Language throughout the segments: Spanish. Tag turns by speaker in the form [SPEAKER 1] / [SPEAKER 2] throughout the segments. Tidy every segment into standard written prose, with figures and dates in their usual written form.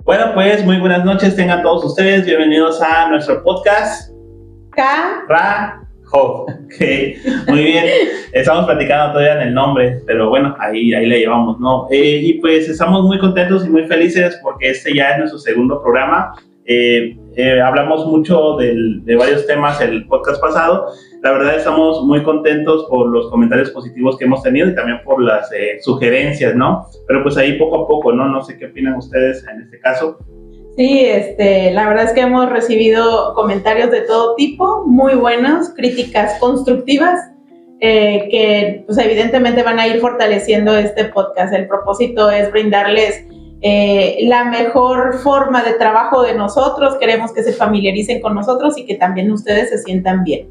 [SPEAKER 1] Bueno, pues muy buenas noches tengan todos ustedes, bienvenidos a nuestro podcast Carajo. Okay. Muy bien, estamos platicando todavía en el nombre, pero bueno, ahí le llevamos, ¿no? Y pues estamos muy contentos y muy felices porque este ya es nuestro segundo programa. Hablamos mucho de varios temas el podcast pasado. La verdad estamos muy contentos por los comentarios positivos que hemos tenido y también por las sugerencias, ¿no? Pero pues ahí poco a poco, ¿no? No sé qué opinan ustedes en este caso.
[SPEAKER 2] Sí, la verdad es que hemos recibido comentarios de todo tipo, muy buenos, críticas constructivas, que pues evidentemente van a ir fortaleciendo este podcast. El propósito es brindarles la mejor forma de trabajo de nosotros. Queremos que se familiaricen con nosotros y que también ustedes se sientan bien.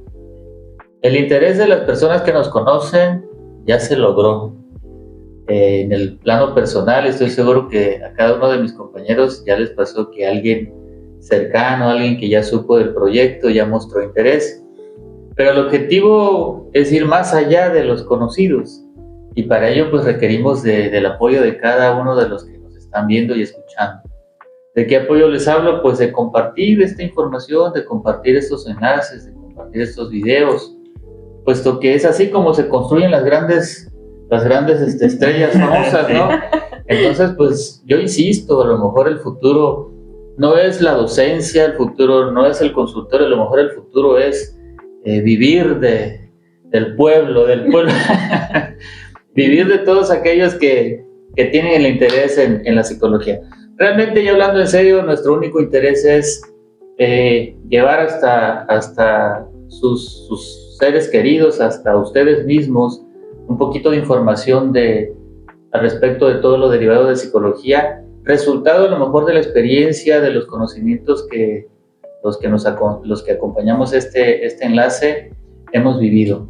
[SPEAKER 3] El interés de las personas que nos conocen ya se logró. En el plano personal, estoy seguro que a cada uno de mis compañeros ya les pasó que alguien cercano, alguien que ya supo del proyecto, ya mostró interés. Pero el objetivo es ir más allá de los conocidos, y para ello pues requerimos del apoyo de cada uno de los que nos están viendo y escuchando. ¿De qué apoyo les hablo? Pues de compartir esta información, de compartir estos enlaces, de compartir estos videos, puesto que es así como se construyen las grandes estrellas famosas, ¿no? Entonces, pues yo insisto, a lo mejor el futuro no es la docencia, el futuro no es el consultorio, a lo mejor el futuro es vivir del pueblo, vivir de todos aquellos que tienen el interés en la psicología. Realmente, ya hablando en serio, nuestro único interés es llevar hasta sus seres queridos, hasta ustedes mismos, un poquito de información al respecto de todo lo derivado de psicología, resultado a lo mejor de la experiencia, de los conocimientos que los que acompañamos este enlace hemos vivido.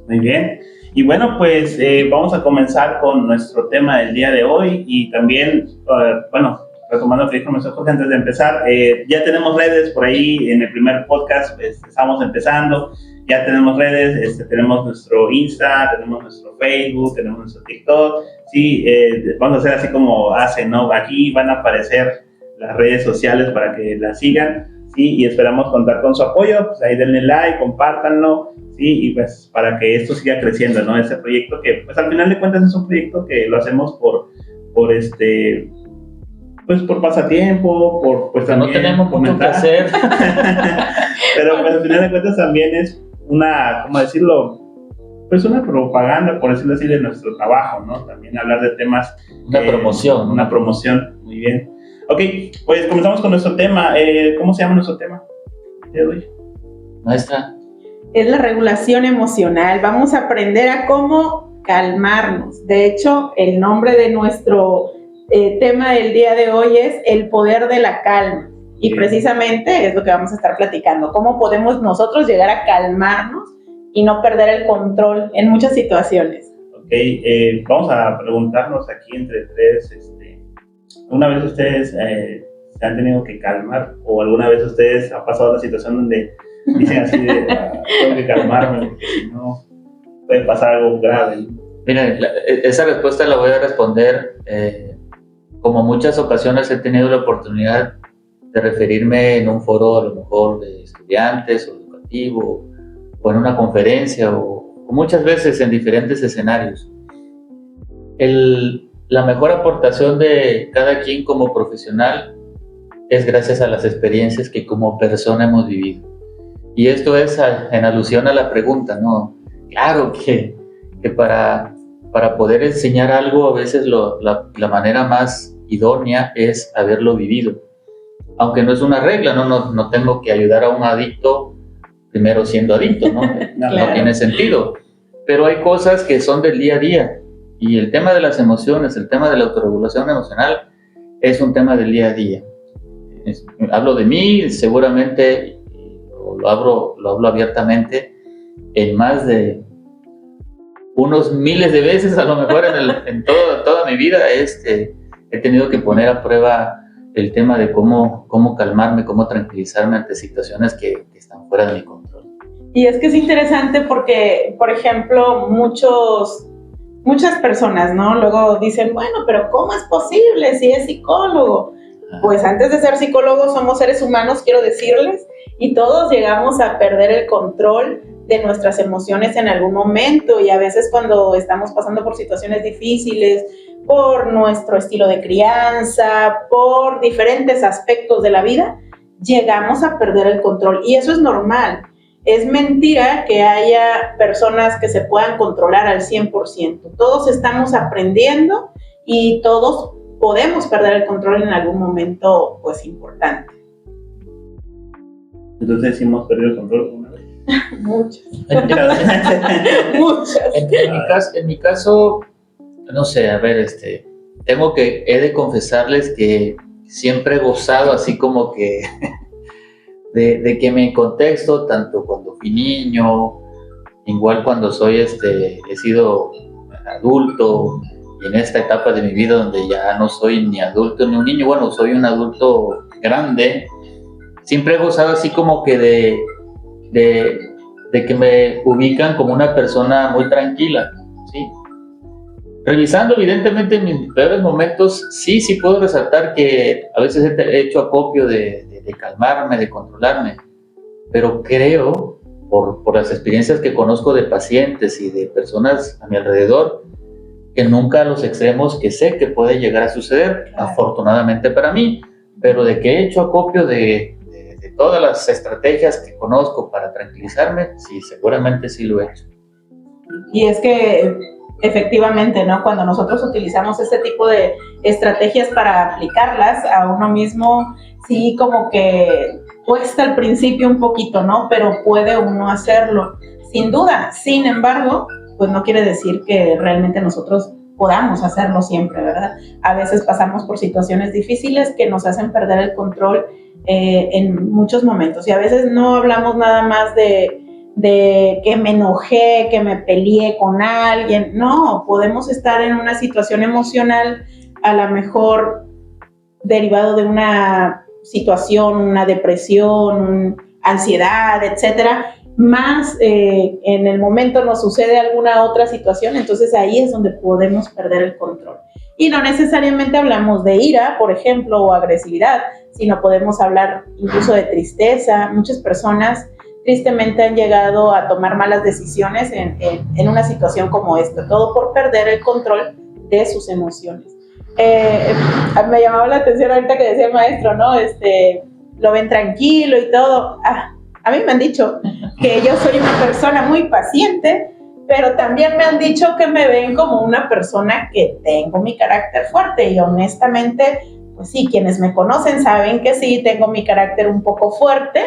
[SPEAKER 1] Muy bien, y bueno, pues vamos a comenzar con nuestro tema del día de hoy y también, retomando lo que dijo nuestro Jorge antes de empezar, ya tenemos redes por ahí. En el primer podcast pues, estamos empezando. Ya tenemos redes, tenemos nuestro Insta, tenemos nuestro Facebook, tenemos nuestro TikTok. Sí, vamos a hacer así como hacen, ¿no? Aquí van a aparecer las redes sociales para que las sigan, sí, y esperamos contar con su apoyo. Pues ahí denle like, compártanlo, sí, y pues para que esto siga creciendo, ¿no? Este proyecto que, pues al final de cuentas es un proyecto que lo hacemos por pasatiempo, pues también
[SPEAKER 3] no tenemos mucho que hacer.
[SPEAKER 1] Pero pues al final de cuentas también es una, ¿cómo decirlo? Pues una propaganda, por decirlo así, de nuestro trabajo, ¿no? También hablar de temas. Una promoción, muy bien. Ok, pues comenzamos con nuestro tema. ¿Cómo se llama nuestro tema de hoy?
[SPEAKER 3] Maestra.
[SPEAKER 2] Es la regulación emocional. Vamos a aprender a cómo calmarnos. De hecho, el nombre de nuestro tema del día de hoy es el poder de la calma. Y precisamente es lo que vamos a estar platicando, cómo podemos nosotros llegar a calmarnos y no perder el control en muchas situaciones.
[SPEAKER 1] Ok, vamos a preguntarnos aquí entre tres, ¿alguna vez ustedes se han tenido que calmar o alguna vez ustedes han pasado la situación donde dicen así de tengo que calmarme porque si no puede pasar algo grave?
[SPEAKER 3] Miren, esa respuesta la voy a responder como muchas ocasiones he tenido la oportunidad de referirme en un foro a lo mejor de estudiantes o educativo o en una conferencia o muchas veces en diferentes escenarios. La mejor aportación de cada quien como profesional es gracias a las experiencias que como persona hemos vivido. Y esto es en alusión a la pregunta, ¿no? Claro que para poder enseñar algo a veces la manera más idónea es haberlo vivido. Aunque no es una regla, no tengo que ayudar a un adicto primero siendo adicto, ¿no? No tiene sentido. Pero hay cosas que son del día a día, y el tema de las emociones, el tema de la autorregulación emocional es un tema del día a día. Hablo de mí, seguramente lo hablo abiertamente en más de unos miles de veces, a lo mejor en toda mi vida he tenido que poner a prueba el tema de cómo calmarme, cómo tranquilizarme ante situaciones que están fuera de mi control.
[SPEAKER 2] Y es que es interesante porque, por ejemplo, muchas personas, ¿no? Luego dicen, bueno, pero ¿cómo es posible si es psicólogo? Pues antes de ser psicólogos somos seres humanos, quiero decirles, y todos llegamos a perder el control de nuestras emociones en algún momento, y a veces cuando estamos pasando por situaciones difíciles, por nuestro estilo de crianza, por diferentes aspectos de la vida, llegamos a perder el control, y eso es normal. Es mentira que haya personas que se puedan controlar al 100%. Todos estamos aprendiendo y todos podemos perder el control en algún momento, pues, importante.
[SPEAKER 1] Entonces, ¿sí hemos perdido el control una vez?
[SPEAKER 2] Muchas.
[SPEAKER 3] En mi caso, no sé, a ver, he de confesarles que siempre he gozado así como que de que mi contexto, tanto cuando fui niño, igual cuando he sido adulto, y en esta etapa de mi vida donde ya no soy ni adulto ni un niño, bueno, soy un adulto grande, siempre he gozado así como que de que me ubican como una persona muy tranquila, ¿sí? Revisando evidentemente mis peores momentos, sí puedo resaltar que a veces he hecho acopio de calmarme, de controlarme, pero creo, por las experiencias que conozco de pacientes y de personas a mi alrededor, que nunca a los extremos que sé que puede llegar a suceder, afortunadamente para mí, pero de que he hecho acopio de todas las estrategias que conozco para tranquilizarme, sí, seguramente sí lo he hecho.
[SPEAKER 2] Y es que efectivamente, ¿no? Cuando nosotros utilizamos este tipo de estrategias para aplicarlas a uno mismo, sí, como que cuesta al principio un poquito, ¿no? Pero puede uno hacerlo, sin duda. Sin embargo, pues no quiere decir que realmente nosotros podamos hacerlo siempre, ¿verdad? A veces pasamos por situaciones difíciles que nos hacen perder el control en muchos momentos. Y a veces no hablamos nada más de que me enojé, que me peleé con alguien. No, podemos estar en una situación emocional, a lo mejor derivado de una situación, una depresión, ansiedad, etcétera, más en el momento nos sucede alguna otra situación, entonces ahí es donde podemos perder el control. Y no necesariamente hablamos de ira, por ejemplo, o agresividad, sino podemos hablar incluso de tristeza. Muchas personas tristemente han llegado a tomar malas decisiones en una situación como esta, todo por perder el control de sus emociones. Me llamaba la atención ahorita que decía el maestro, ¿no? Lo ven tranquilo y todo. A mí me han dicho que yo soy una persona muy paciente, pero también me han dicho que me ven como una persona que tengo mi carácter fuerte, y honestamente, pues sí, quienes me conocen saben que sí, tengo mi carácter un poco fuerte,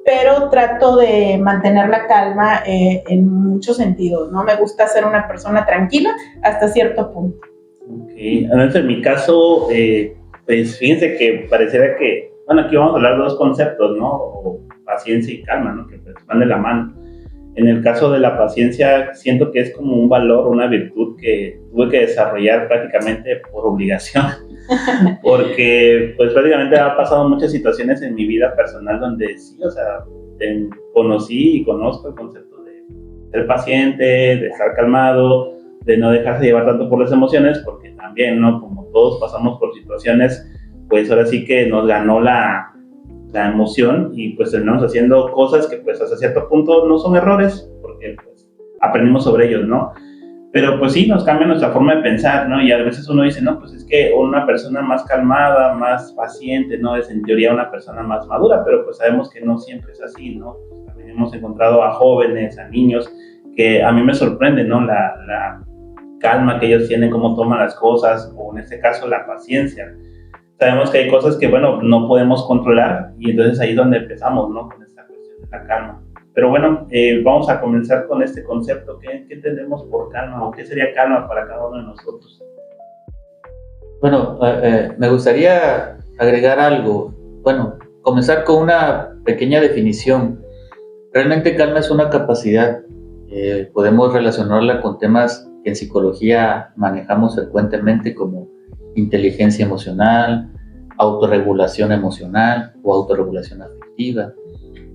[SPEAKER 2] pero trato de mantener la calma en muchos sentidos, ¿no? Me gusta ser una persona tranquila hasta cierto punto.
[SPEAKER 1] Ok, en mi caso, pues fíjense que pareciera que, bueno, aquí vamos a hablar de dos conceptos, ¿no? O paciencia y calma, ¿no? Que pues van de la mano. En el caso de la paciencia, siento que es como un valor, una virtud que tuve que desarrollar prácticamente por obligación, porque pues prácticamente han pasado muchas situaciones en mi vida personal donde sí, o sea, conocí y conozco el concepto de ser paciente, de estar calmado, de no dejarse llevar tanto por las emociones, porque también, ¿no? Como todos pasamos por situaciones, pues ahora sí que nos ganó la emoción y pues terminamos haciendo cosas que pues hasta cierto punto no son errores, porque pues aprendimos sobre ellos, ¿no? Pero pues sí, nos cambia nuestra forma de pensar, ¿no? Y a veces uno dice, no, pues es que una persona más calmada, más paciente, ¿no? Es en teoría una persona más madura, pero pues sabemos que no siempre es así, ¿no? Pues también hemos encontrado a jóvenes, a niños, que a mí me sorprende, ¿no? La calma que ellos tienen, cómo toman las cosas, o en este caso la paciencia. Sabemos que hay cosas que, bueno, no podemos controlar, y entonces ahí es donde empezamos, ¿no? Con esta cuestión de la calma. Pero bueno, vamos a comenzar con este concepto. ¿Qué entendemos por calma, o qué sería calma para cada uno de nosotros?
[SPEAKER 3] Bueno, me gustaría agregar algo. Bueno, comenzar con una pequeña definición. Realmente calma es una capacidad. Podemos relacionarla con temas que en psicología manejamos frecuentemente, como inteligencia emocional, autorregulación emocional o autorregulación afectiva.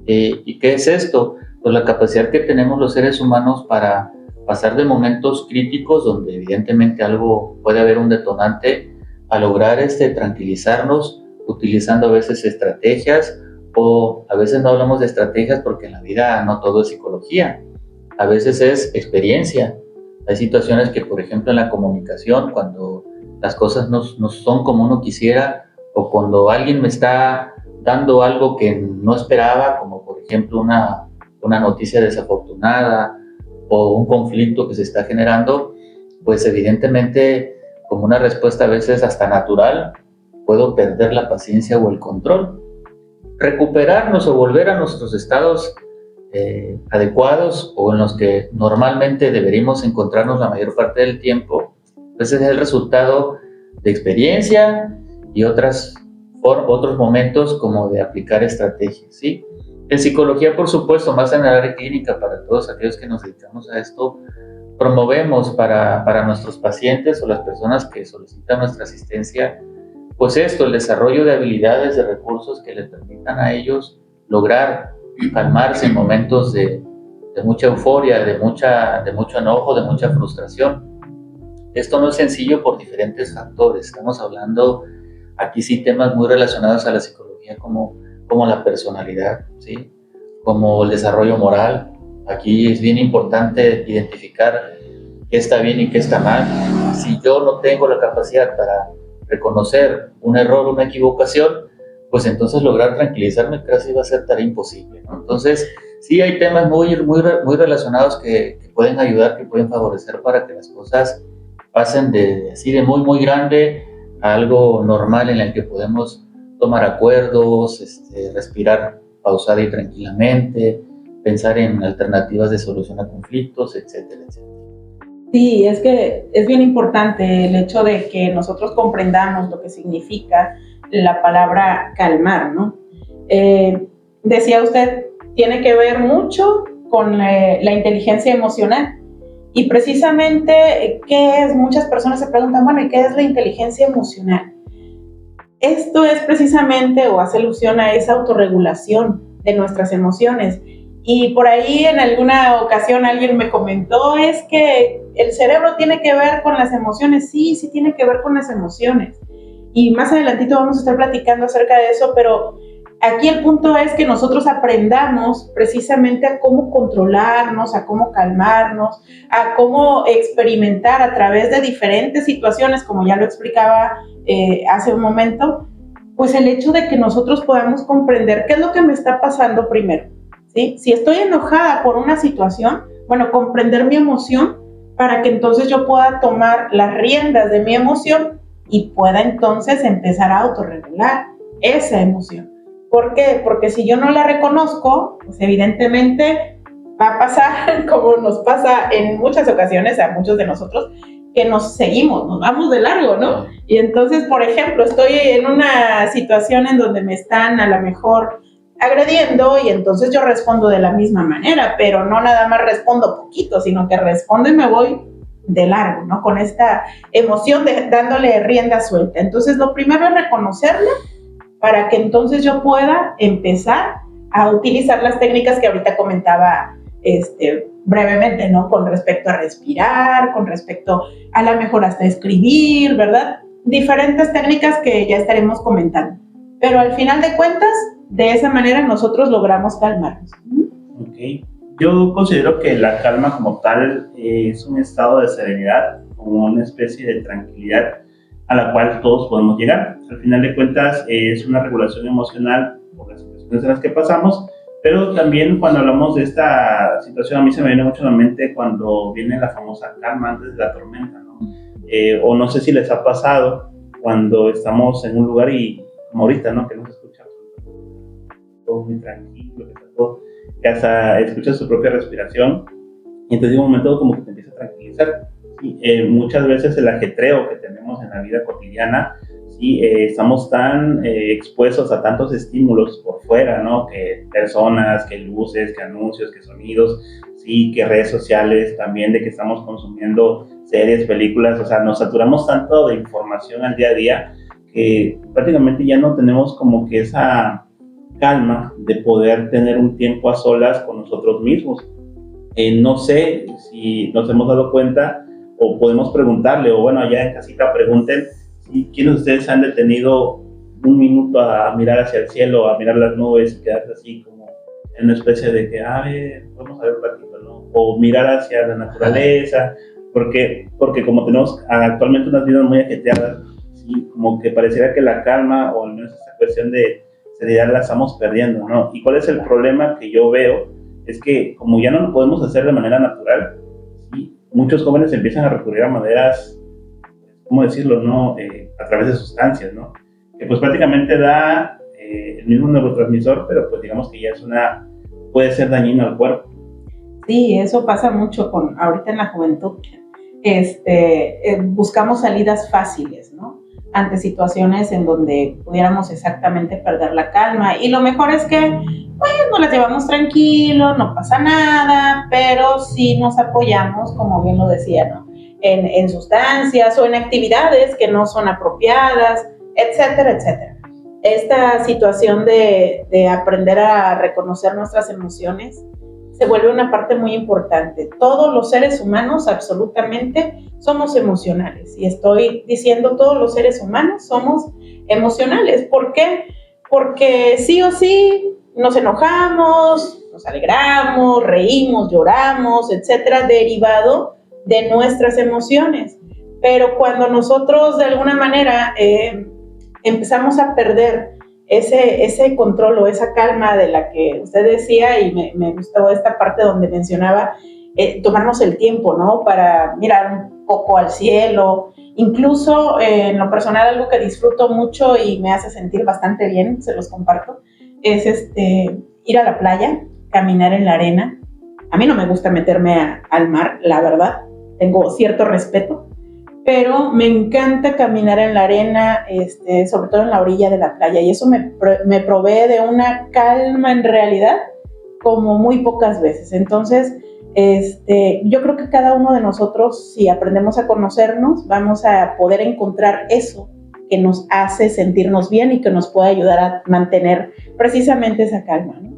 [SPEAKER 3] ¿Y qué es esto? pues la capacidad que tenemos los seres humanos para pasar de momentos críticos donde evidentemente algo puede haber un detonante, a lograr tranquilizarnos utilizando a veces estrategias, o a veces no hablamos de estrategias porque en la vida no todo es psicología, a veces es experiencia. Hay situaciones que, por ejemplo, en la comunicación, cuando las cosas no son como uno quisiera, o cuando alguien me está dando algo que no esperaba, como por ejemplo una noticia desafortunada o un conflicto que se está generando, pues evidentemente como una respuesta a veces hasta natural, puedo perder la paciencia o el control. Recuperarnos o volver a nuestros estados adecuados o en los que normalmente deberíamos encontrarnos la mayor parte del tiempo, pues es el resultado de experiencia y otros momentos como de aplicar estrategias, ¿sí? En psicología, por supuesto, más en el área clínica, para todos aquellos que nos dedicamos a esto, promovemos para nuestros pacientes o las personas que solicitan nuestra asistencia, pues el desarrollo de habilidades, de recursos que les permitan a ellos lograr calmarse en momentos de mucha euforia, de mucho enojo, de mucha frustración. Esto no es sencillo por diferentes factores. Estamos hablando aquí sí temas muy relacionados a la psicología como la personalidad, ¿sí? Como el desarrollo moral. Aquí es bien importante identificar qué está bien y qué está mal. Si yo no tengo la capacidad para reconocer un error, una equivocación, pues entonces lograr tranquilizarme casi va a ser tarea imposible, ¿no? Entonces, sí hay temas muy relacionados que pueden ayudar, que pueden favorecer para que las cosas pasen de muy, muy grande a algo normal en el que podemos tomar acuerdos, respirar pausada y tranquilamente, pensar en alternativas de solución a conflictos, etcétera, etcétera.
[SPEAKER 2] Sí, es que es bien importante el hecho de que nosotros comprendamos lo que significa la palabra calmar, ¿no? Decía usted, tiene que ver mucho con la inteligencia emocional. Y precisamente, ¿qué es? Muchas personas se preguntan, bueno, ¿y qué es la inteligencia emocional? Esto es precisamente, o hace alusión a esa autorregulación de nuestras emociones. Y por ahí en alguna ocasión alguien me comentó, es que el cerebro tiene que ver con las emociones. Sí, sí tiene que ver con las emociones. Y más adelantito vamos a estar platicando acerca de eso, pero aquí el punto es que nosotros aprendamos precisamente a cómo controlarnos, a cómo calmarnos, a cómo experimentar a través de diferentes situaciones, como ya lo explicaba hace un momento, pues el hecho de que nosotros podamos comprender qué es lo que me está pasando primero, ¿sí? Si estoy enojada por una situación, bueno, comprender mi emoción para que entonces yo pueda tomar las riendas de mi emoción y pueda entonces empezar a autorregular esa emoción. ¿Por qué? Porque si yo no la reconozco, pues evidentemente va a pasar como nos pasa en muchas ocasiones a muchos de nosotros, que nos vamos de largo, ¿no? Y entonces, por ejemplo, estoy en una situación en donde me están a lo mejor agrediendo y entonces yo respondo de la misma manera, pero no nada más respondo poquito, sino que respondo y me voy de largo, ¿no? Con esta emoción dándole rienda suelta. Entonces, lo primero es reconocerla para que entonces yo pueda empezar a utilizar las técnicas que ahorita comentaba brevemente, ¿no? Con respecto a respirar, con respecto a la mejor hasta escribir, ¿verdad? Diferentes técnicas que ya estaremos comentando. Pero al final de cuentas, de esa manera nosotros logramos calmarnos.
[SPEAKER 1] Ok. Yo considero que la calma como tal es un estado de serenidad, como una especie de tranquilidad a la cual todos podemos llegar. Al final de cuentas es una regulación emocional por las situaciones en las que pasamos, pero también cuando hablamos de esta situación a mí se me viene mucho a la mente cuando viene la famosa calma antes de la tormenta, ¿no? O no sé si les ha pasado cuando estamos en un lugar y como ahorita, ¿no? Que no se escucha todo muy tranquilo, que hasta escuchas su propia respiración y entonces en un momento como que te empieza a tranquilizar. Sí, muchas veces el ajetreo que tenemos en la vida cotidiana, sí, estamos tan expuestos a tantos estímulos por fuera, ¿no? Que personas, que luces, que anuncios, que sonidos, sí, que redes sociales, también de que estamos consumiendo series, películas, o sea, nos saturamos tanto de información al día a día que prácticamente ya no tenemos como que esa calma de poder tener un tiempo a solas con nosotros mismos. No sé si nos hemos dado cuenta o podemos preguntarle, o bueno, allá en casita pregunten si quiénes de ustedes han detenido un minuto a mirar hacia el cielo, a mirar las nubes y quedarse así como en una especie de que, a ver, vamos a ver un ratito, ¿no? O mirar hacia la naturaleza, porque como tenemos actualmente unas vidas muy ajetreadas, sí, como que pareciera que la calma, o al menos esta cuestión de seriedad la estamos perdiendo, ¿no? ¿Y cuál es el problema que yo veo? Es que como ya no lo podemos hacer de manera natural, ¿sí? Muchos jóvenes empiezan a recurrir a maneras, ¿cómo decirlo?, ¿no? A través de sustancias, ¿no? Que pues prácticamente da el mismo neurotransmisor, pero pues digamos que ya puede ser dañino al cuerpo.
[SPEAKER 2] Sí, eso pasa mucho ahorita en la juventud. Buscamos salidas fáciles, ¿no? Ante situaciones en donde pudiéramos exactamente perder la calma. Y lo mejor es que, pues, nos las llevamos tranquilo, no pasa nada, pero sí nos apoyamos, como bien lo decía, ¿no? En sustancias o en actividades que no son apropiadas, etcétera, etcétera. Esta situación de aprender a reconocer nuestras emociones se vuelve una parte muy importante. Todos los seres humanos, absolutamente, somos emocionales. Y estoy diciendo todos los seres humanos somos emocionales. ¿Por qué? Porque sí o sí nos enojamos, nos alegramos, reímos, lloramos, etcétera, derivado de nuestras emociones. Pero cuando nosotros de alguna manera empezamos a perder ese control o esa calma de la que usted decía, y me gustó esta parte donde mencionaba tomarnos el tiempo, ¿no? Para mirar un poco al cielo. Incluso en lo personal, algo que disfruto mucho y me hace sentir bastante bien, se los comparto, es ir a la playa, caminar en la arena. A mí no me gusta meterme al mar, la verdad, tengo cierto respeto, pero me encanta caminar en la arena, sobre todo en la orilla de la playa, y eso me provee de una calma en realidad como muy pocas veces. Entonces, yo creo que cada uno de nosotros, si aprendemos a conocernos, vamos a poder encontrar eso que nos hace sentirnos bien y que nos puede ayudar a mantener precisamente esa calma, ¿no?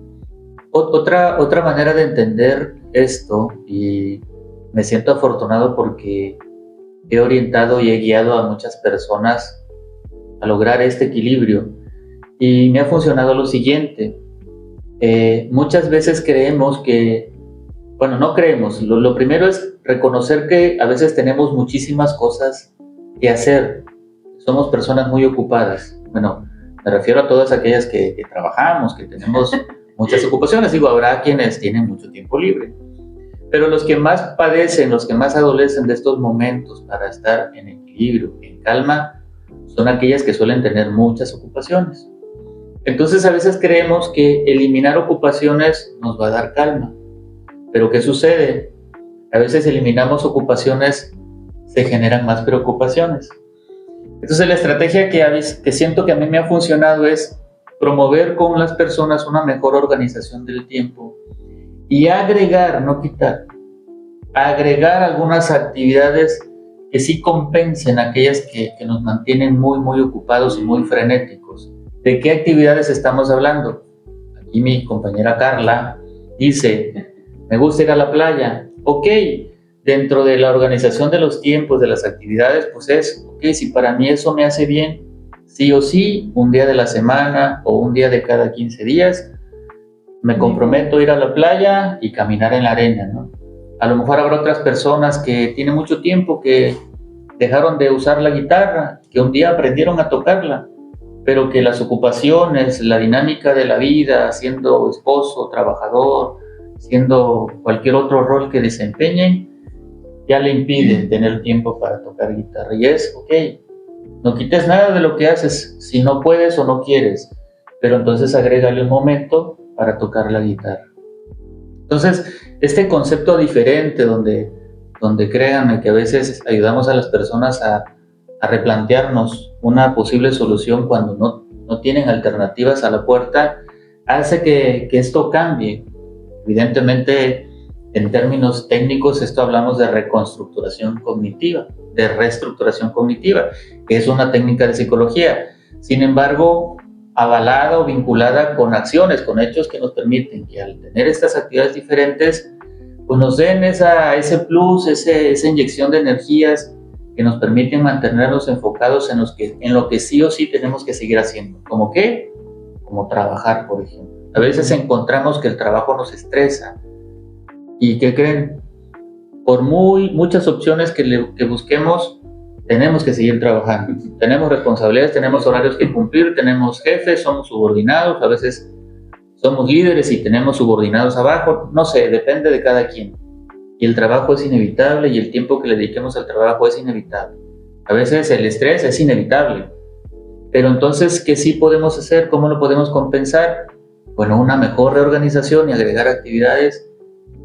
[SPEAKER 3] Otra manera de entender esto, y me siento afortunado porque he orientado y he guiado a muchas personas a lograr este equilibrio, y me ha funcionado lo siguiente. Muchas veces creemos que, bueno, no creemos, lo primero es reconocer que a veces tenemos muchísimas cosas que hacer, somos personas muy ocupadas. Bueno, me refiero a todas aquellas que trabajamos, que tenemos muchas ocupaciones. Digo, habrá quienes tienen mucho tiempo libre, pero los que más padecen, los que más adolecen de estos momentos para estar en equilibrio, en calma, son aquellas que suelen tener muchas ocupaciones. Entonces a veces creemos que eliminar ocupaciones nos va a dar calma, pero ¿qué sucede? A veces eliminamos ocupaciones, se generan más preocupaciones. Entonces la estrategia que siento que a mí me ha funcionado es promover con las personas una mejor organización del tiempo y agregar, no quitar, agregar algunas actividades que sí compensen aquellas que nos mantienen muy, muy ocupados y muy frenéticos. ¿De qué actividades estamos hablando? Aquí mi compañera Carla dice, me gusta ir a la playa. Ok, dentro de la organización de los tiempos, de las actividades, pues si para mí eso me hace bien, sí o sí, un día de la semana o un día de cada 15 días, me comprometo a ir a la playa y caminar en la arena, ¿no? A lo mejor habrá otras personas que tienen mucho tiempo que dejaron de usar la guitarra, que un día aprendieron a tocarla, pero que las ocupaciones, la dinámica de la vida, siendo esposo, trabajador, siendo cualquier otro rol que desempeñen, ya le impiden tener tiempo para tocar guitarra. Y no quites nada de lo que haces si no puedes o no quieres, pero entonces agrégale un momento para tocar la guitarra. Entonces, este concepto diferente donde créanme que a veces ayudamos a las personas a replantearnos una posible solución cuando no tienen alternativas a la puerta, hace que esto cambie. Evidentemente, en términos técnicos, esto hablamos de reestructuración cognitiva, que es una técnica de psicología. Sin embargo, avalada o vinculada con acciones, con hechos que nos permiten que al tener estas actividades diferentes, pues nos den ese plus, esa inyección de energías que nos permiten mantenernos enfocados en lo que sí o sí tenemos que seguir haciendo. ¿Cómo qué? Como trabajar, por ejemplo. A veces encontramos que el trabajo nos estresa. ¿Y qué creen? Por muchas opciones que busquemos, tenemos que seguir trabajando. Tenemos responsabilidades, tenemos horarios que cumplir, tenemos jefes, somos subordinados, a veces somos líderes y tenemos subordinados abajo. No sé, depende de cada quien. Y el trabajo es inevitable y el tiempo que le dediquemos al trabajo es inevitable. A veces el estrés es inevitable. Pero entonces, ¿qué sí podemos hacer? ¿Cómo lo podemos compensar? Bueno, una mejor reorganización y agregar actividades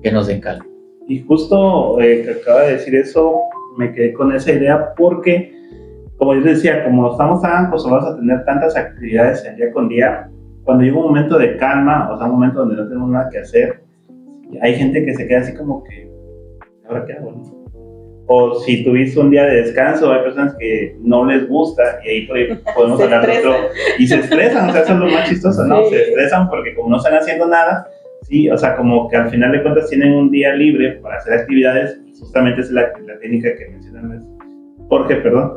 [SPEAKER 3] que nos den calma.
[SPEAKER 1] Y justo que acaba de decir eso, me quedé con esa idea porque, como yo decía, como estamos tan acostumbrados a tener tantas actividades día con día, cuando llega un momento de calma, o sea, un momento donde no tenemos nada que hacer, hay gente que se queda así como que, ¿ahora qué hago? ¿No? O si tuviste un día de descanso, hay personas que no les gusta y ahí por ahí podemos hablar de otro, y se estresan, o sea, eso es lo más chistoso, ¿no? Sí. Se estresan porque como no están haciendo nada, sí, o sea, como que al final de cuentas tienen un día libre para hacer actividades, y justamente es la técnica que mencionan Jorge, perdón,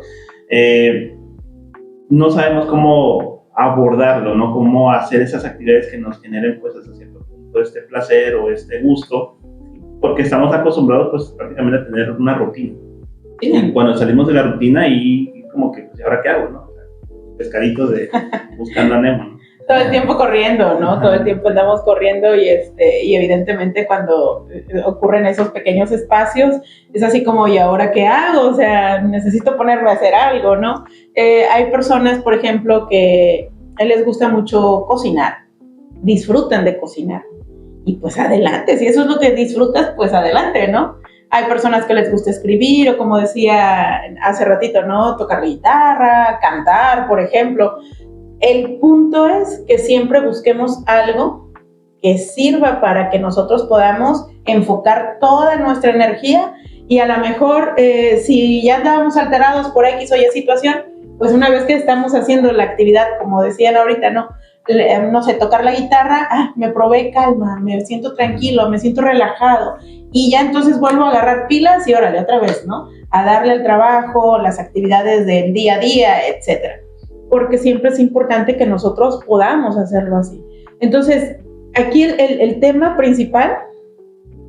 [SPEAKER 1] no sabemos cómo abordarlo, ¿no? Cómo hacer esas actividades que nos generen, pues, hasta cierto punto este placer o este gusto, porque estamos acostumbrados, pues, prácticamente a tener una rutina. Sí. Y cuando salimos de la rutina y como que, pues, ¿ahora qué hago, no? O sea, pescaditos de buscando a Nemo, ¿no?
[SPEAKER 2] Todo el tiempo corriendo, ¿no? Ajá. Todo el tiempo andamos corriendo y evidentemente cuando ocurren esos pequeños espacios es así como, ¿y ahora qué hago? O sea, necesito ponerme a hacer algo, ¿no? Hay personas, por ejemplo, que les gusta mucho cocinar, disfrutan de cocinar y pues adelante, si eso es lo que disfrutas, pues adelante, ¿no? Hay personas que les gusta escribir o como decía hace ratito, ¿no? Tocar la guitarra, cantar, por ejemplo. El punto es que siempre busquemos algo que sirva para que nosotros podamos enfocar toda nuestra energía y a lo mejor si ya andábamos alterados por X o Y situación, pues una vez que estamos haciendo la actividad, como decían ahorita, no sé, tocar la guitarra, me provee calma, me siento tranquilo, me siento relajado y ya entonces vuelvo a agarrar pilas y órale, otra vez, ¿no? A darle al trabajo, las actividades del día a día, etcétera. Porque siempre es importante que nosotros podamos hacerlo así. Entonces, aquí el tema principal,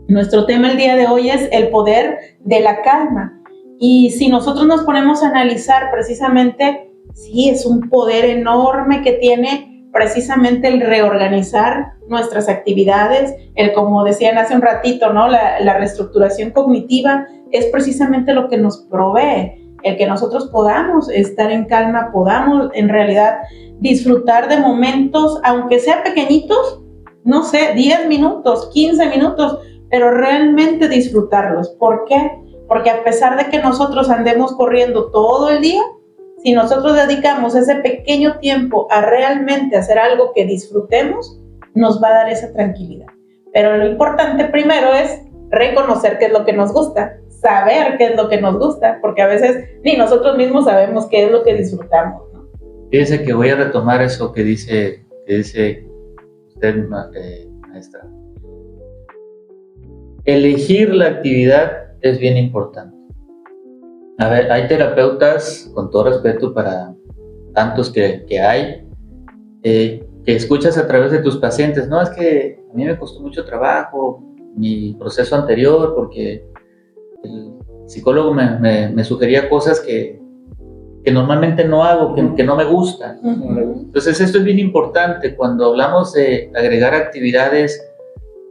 [SPEAKER 2] nuestro tema el día de hoy es el poder de la calma. Y si nosotros nos ponemos a analizar precisamente, sí, es un poder enorme que tiene precisamente el reorganizar nuestras actividades, el como decían hace un ratito, ¿no? La reestructuración cognitiva es precisamente lo que nos provee el que nosotros podamos estar en calma, podamos en realidad disfrutar de momentos, aunque sean pequeñitos, no sé, 10 minutos, 15 minutos, pero realmente disfrutarlos. ¿Por qué? Porque a pesar de que nosotros andemos corriendo todo el día, si nosotros dedicamos ese pequeño tiempo a realmente hacer algo que disfrutemos, nos va a dar esa tranquilidad. Pero lo importante primero es reconocer qué es lo que nos gusta, saber qué es lo que nos gusta, porque a veces ni nosotros mismos sabemos qué es lo que disfrutamos, ¿no?
[SPEAKER 3] Fíjese que voy a retomar eso que dice usted, maestra. Elegir la actividad es bien importante. A ver, hay terapeutas, con todo respeto para tantos que hay, que escuchas a través de tus pacientes. No, es que a mí me costó mucho trabajo mi proceso anterior porque el psicólogo me sugería cosas que normalmente no hago, que no me gustan. Entonces esto es bien importante cuando hablamos de agregar actividades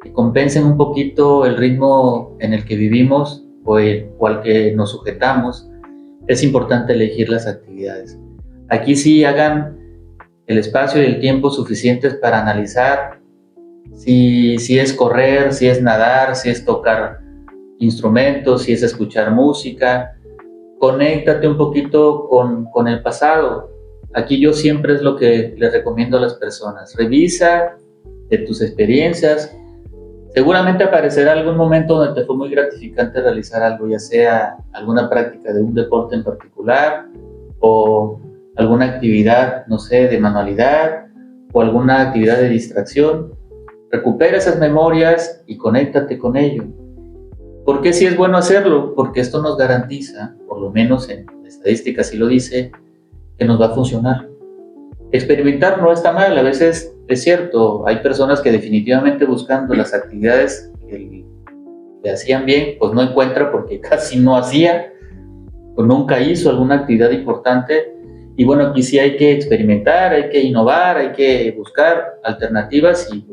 [SPEAKER 3] que compensen un poquito el ritmo en el que vivimos o al que nos sujetamos. Es importante elegir las actividades. Aquí sí hagan el espacio y el tiempo suficientes para analizar si es correr, si es nadar, si es tocar instrumentos, si es escuchar música. Conéctate un poquito con el pasado. Aquí yo siempre es lo que les recomiendo a las personas. Revisa de tus experiencias. Seguramente aparecerá algún momento donde te fue muy gratificante realizar algo, ya sea alguna práctica de un deporte en particular o alguna actividad, no sé, de manualidad o alguna actividad de distracción, recupera esas memorias y conéctate con ello. ¿Por qué sí es bueno hacerlo? Porque esto nos garantiza, por lo menos en la estadística así lo dice, que nos va a funcionar. Experimentar no está mal, a veces es cierto, hay personas que definitivamente buscando las actividades que le hacían bien, pues no encuentra porque casi no hacía, pues nunca hizo alguna actividad importante. Y bueno, aquí sí hay que experimentar, hay que innovar, hay que buscar alternativas y,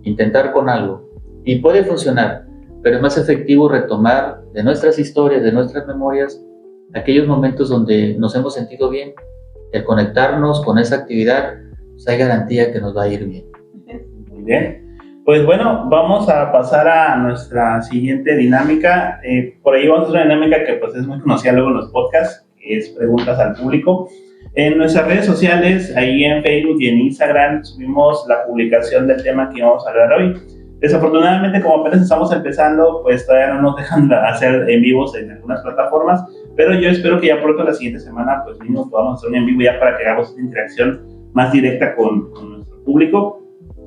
[SPEAKER 3] intentar con algo. Y puede funcionar, pero es más efectivo retomar de nuestras historias, de nuestras memorias, aquellos momentos donde nos hemos sentido bien. El conectarnos con esa actividad, pues hay garantía que nos va a ir bien.
[SPEAKER 1] Muy bien. Pues bueno, vamos a pasar a nuestra siguiente dinámica. Por ahí vamos a hacer una dinámica que pues es muy conocida luego en los podcasts, que es preguntas al público. En nuestras redes sociales, ahí en Facebook y en Instagram, subimos la publicación del tema que vamos a hablar hoy. Desafortunadamente, como apenas estamos empezando, pues todavía no nos dejan hacer en vivos en algunas plataformas, pero yo espero que ya pronto la siguiente semana pues mismo podamos hacer un en vivo ya para que hagamos una interacción más directa con nuestro público.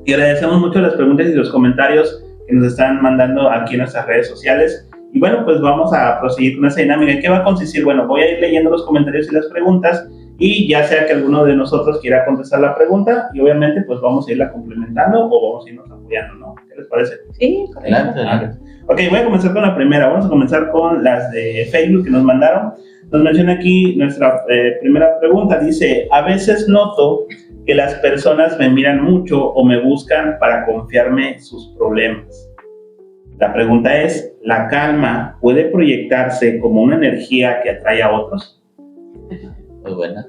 [SPEAKER 1] Y agradecemos mucho las preguntas y los comentarios que nos están mandando aquí en nuestras redes sociales. Y bueno, pues vamos a proseguir con esa dinámica. ¿En qué va a consistir? Bueno, voy a ir leyendo los comentarios y las preguntas, y ya sea que alguno de nosotros quiera contestar la pregunta, y obviamente pues vamos a irla complementando o vamos a irnos apoyando, ¿no? ¿Qué les parece?
[SPEAKER 2] Sí,
[SPEAKER 3] Adelante.
[SPEAKER 1] Ok, voy a comenzar con la primera. Vamos a comenzar con las de Facebook que nos mandaron. Nos menciona aquí nuestra primera pregunta. Dice: a veces noto que las personas me miran mucho o me buscan para confiarme sus problemas. La pregunta es: ¿la calma puede proyectarse como una energía que atrae a otros?
[SPEAKER 3] Muy buena.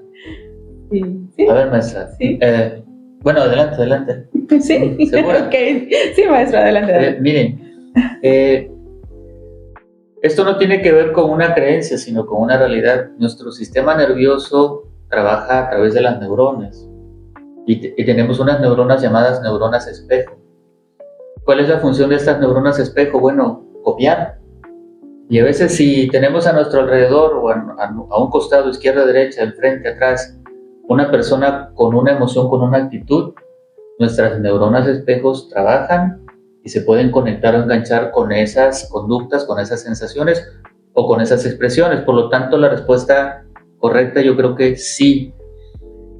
[SPEAKER 2] Sí.
[SPEAKER 3] A ver, maestra.
[SPEAKER 2] Sí.
[SPEAKER 3] Bueno, adelante.
[SPEAKER 2] Sí,
[SPEAKER 3] ¿Segura?
[SPEAKER 2] Okay. Sí, maestro, adelante.
[SPEAKER 3] Miren, esto no tiene que ver con una creencia, sino con una realidad. Nuestro sistema nervioso trabaja a través de las neuronas y tenemos unas neuronas llamadas neuronas espejo. ¿Cuál es la función de estas neuronas espejo? Bueno, copiar. Y a veces si tenemos a nuestro alrededor o a un costado, izquierda, derecha, enfrente, atrás, una persona con una emoción, con una actitud, nuestras neuronas espejos trabajan y se pueden conectar o enganchar con esas conductas, con esas sensaciones o con esas expresiones. Por lo tanto, la respuesta correcta yo creo que sí.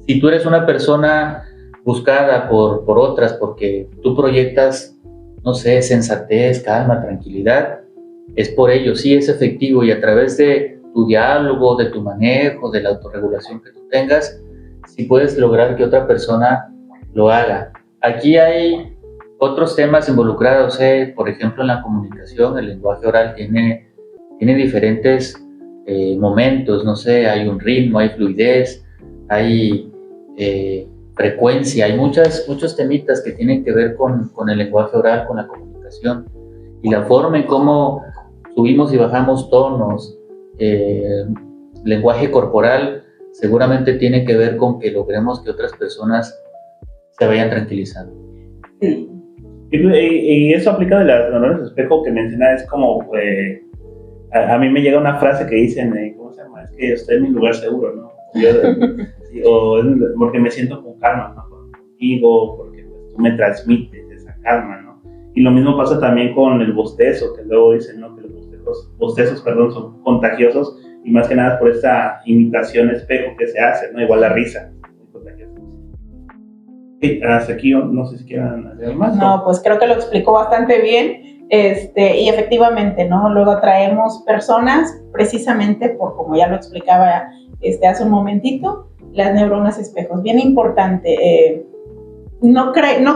[SPEAKER 3] Si tú eres una persona buscada por otras porque tú proyectas, no sé, sensatez, calma, tranquilidad, es por ello, sí es efectivo, y a través de tu diálogo, de tu manejo, de la autorregulación que tú tengas, sí puedes lograr que otra persona lo haga. Aquí hay otros temas involucrados, por ejemplo, en la comunicación, el lenguaje oral tiene diferentes momentos, no sé, hay un ritmo, hay fluidez, hay frecuencia, hay muchos temitas que tienen que ver con el lenguaje oral, con la comunicación, y la forma en cómo subimos y bajamos tonos, lenguaje corporal, seguramente tiene que ver con que logremos que otras personas se vayan tranquilizando.
[SPEAKER 2] Sí.
[SPEAKER 1] Y eso aplica de las neuronas de espejo que menciona, es como, a mí me llega una frase que dicen, ¿cómo se llama? Es que estoy en mi lugar seguro, ¿no? O porque me siento con calma, ¿no? Contigo, porque pues, tú me transmites esa calma, ¿no? Y lo mismo pasa también con el bostezo, que luego dicen, ¿no? Que los bostezos, son contagiosos, y más que nada por esta imitación espejo que se hace, ¿no? Igual la risa. Sí, hasta aquí no sé si quieran hacer más.
[SPEAKER 2] No, pues creo que lo explicó bastante bien, y efectivamente, ¿no? Luego atraemos personas precisamente por, como ya lo explicaba hace un momentito, las neuronas espejos. Bien importante. No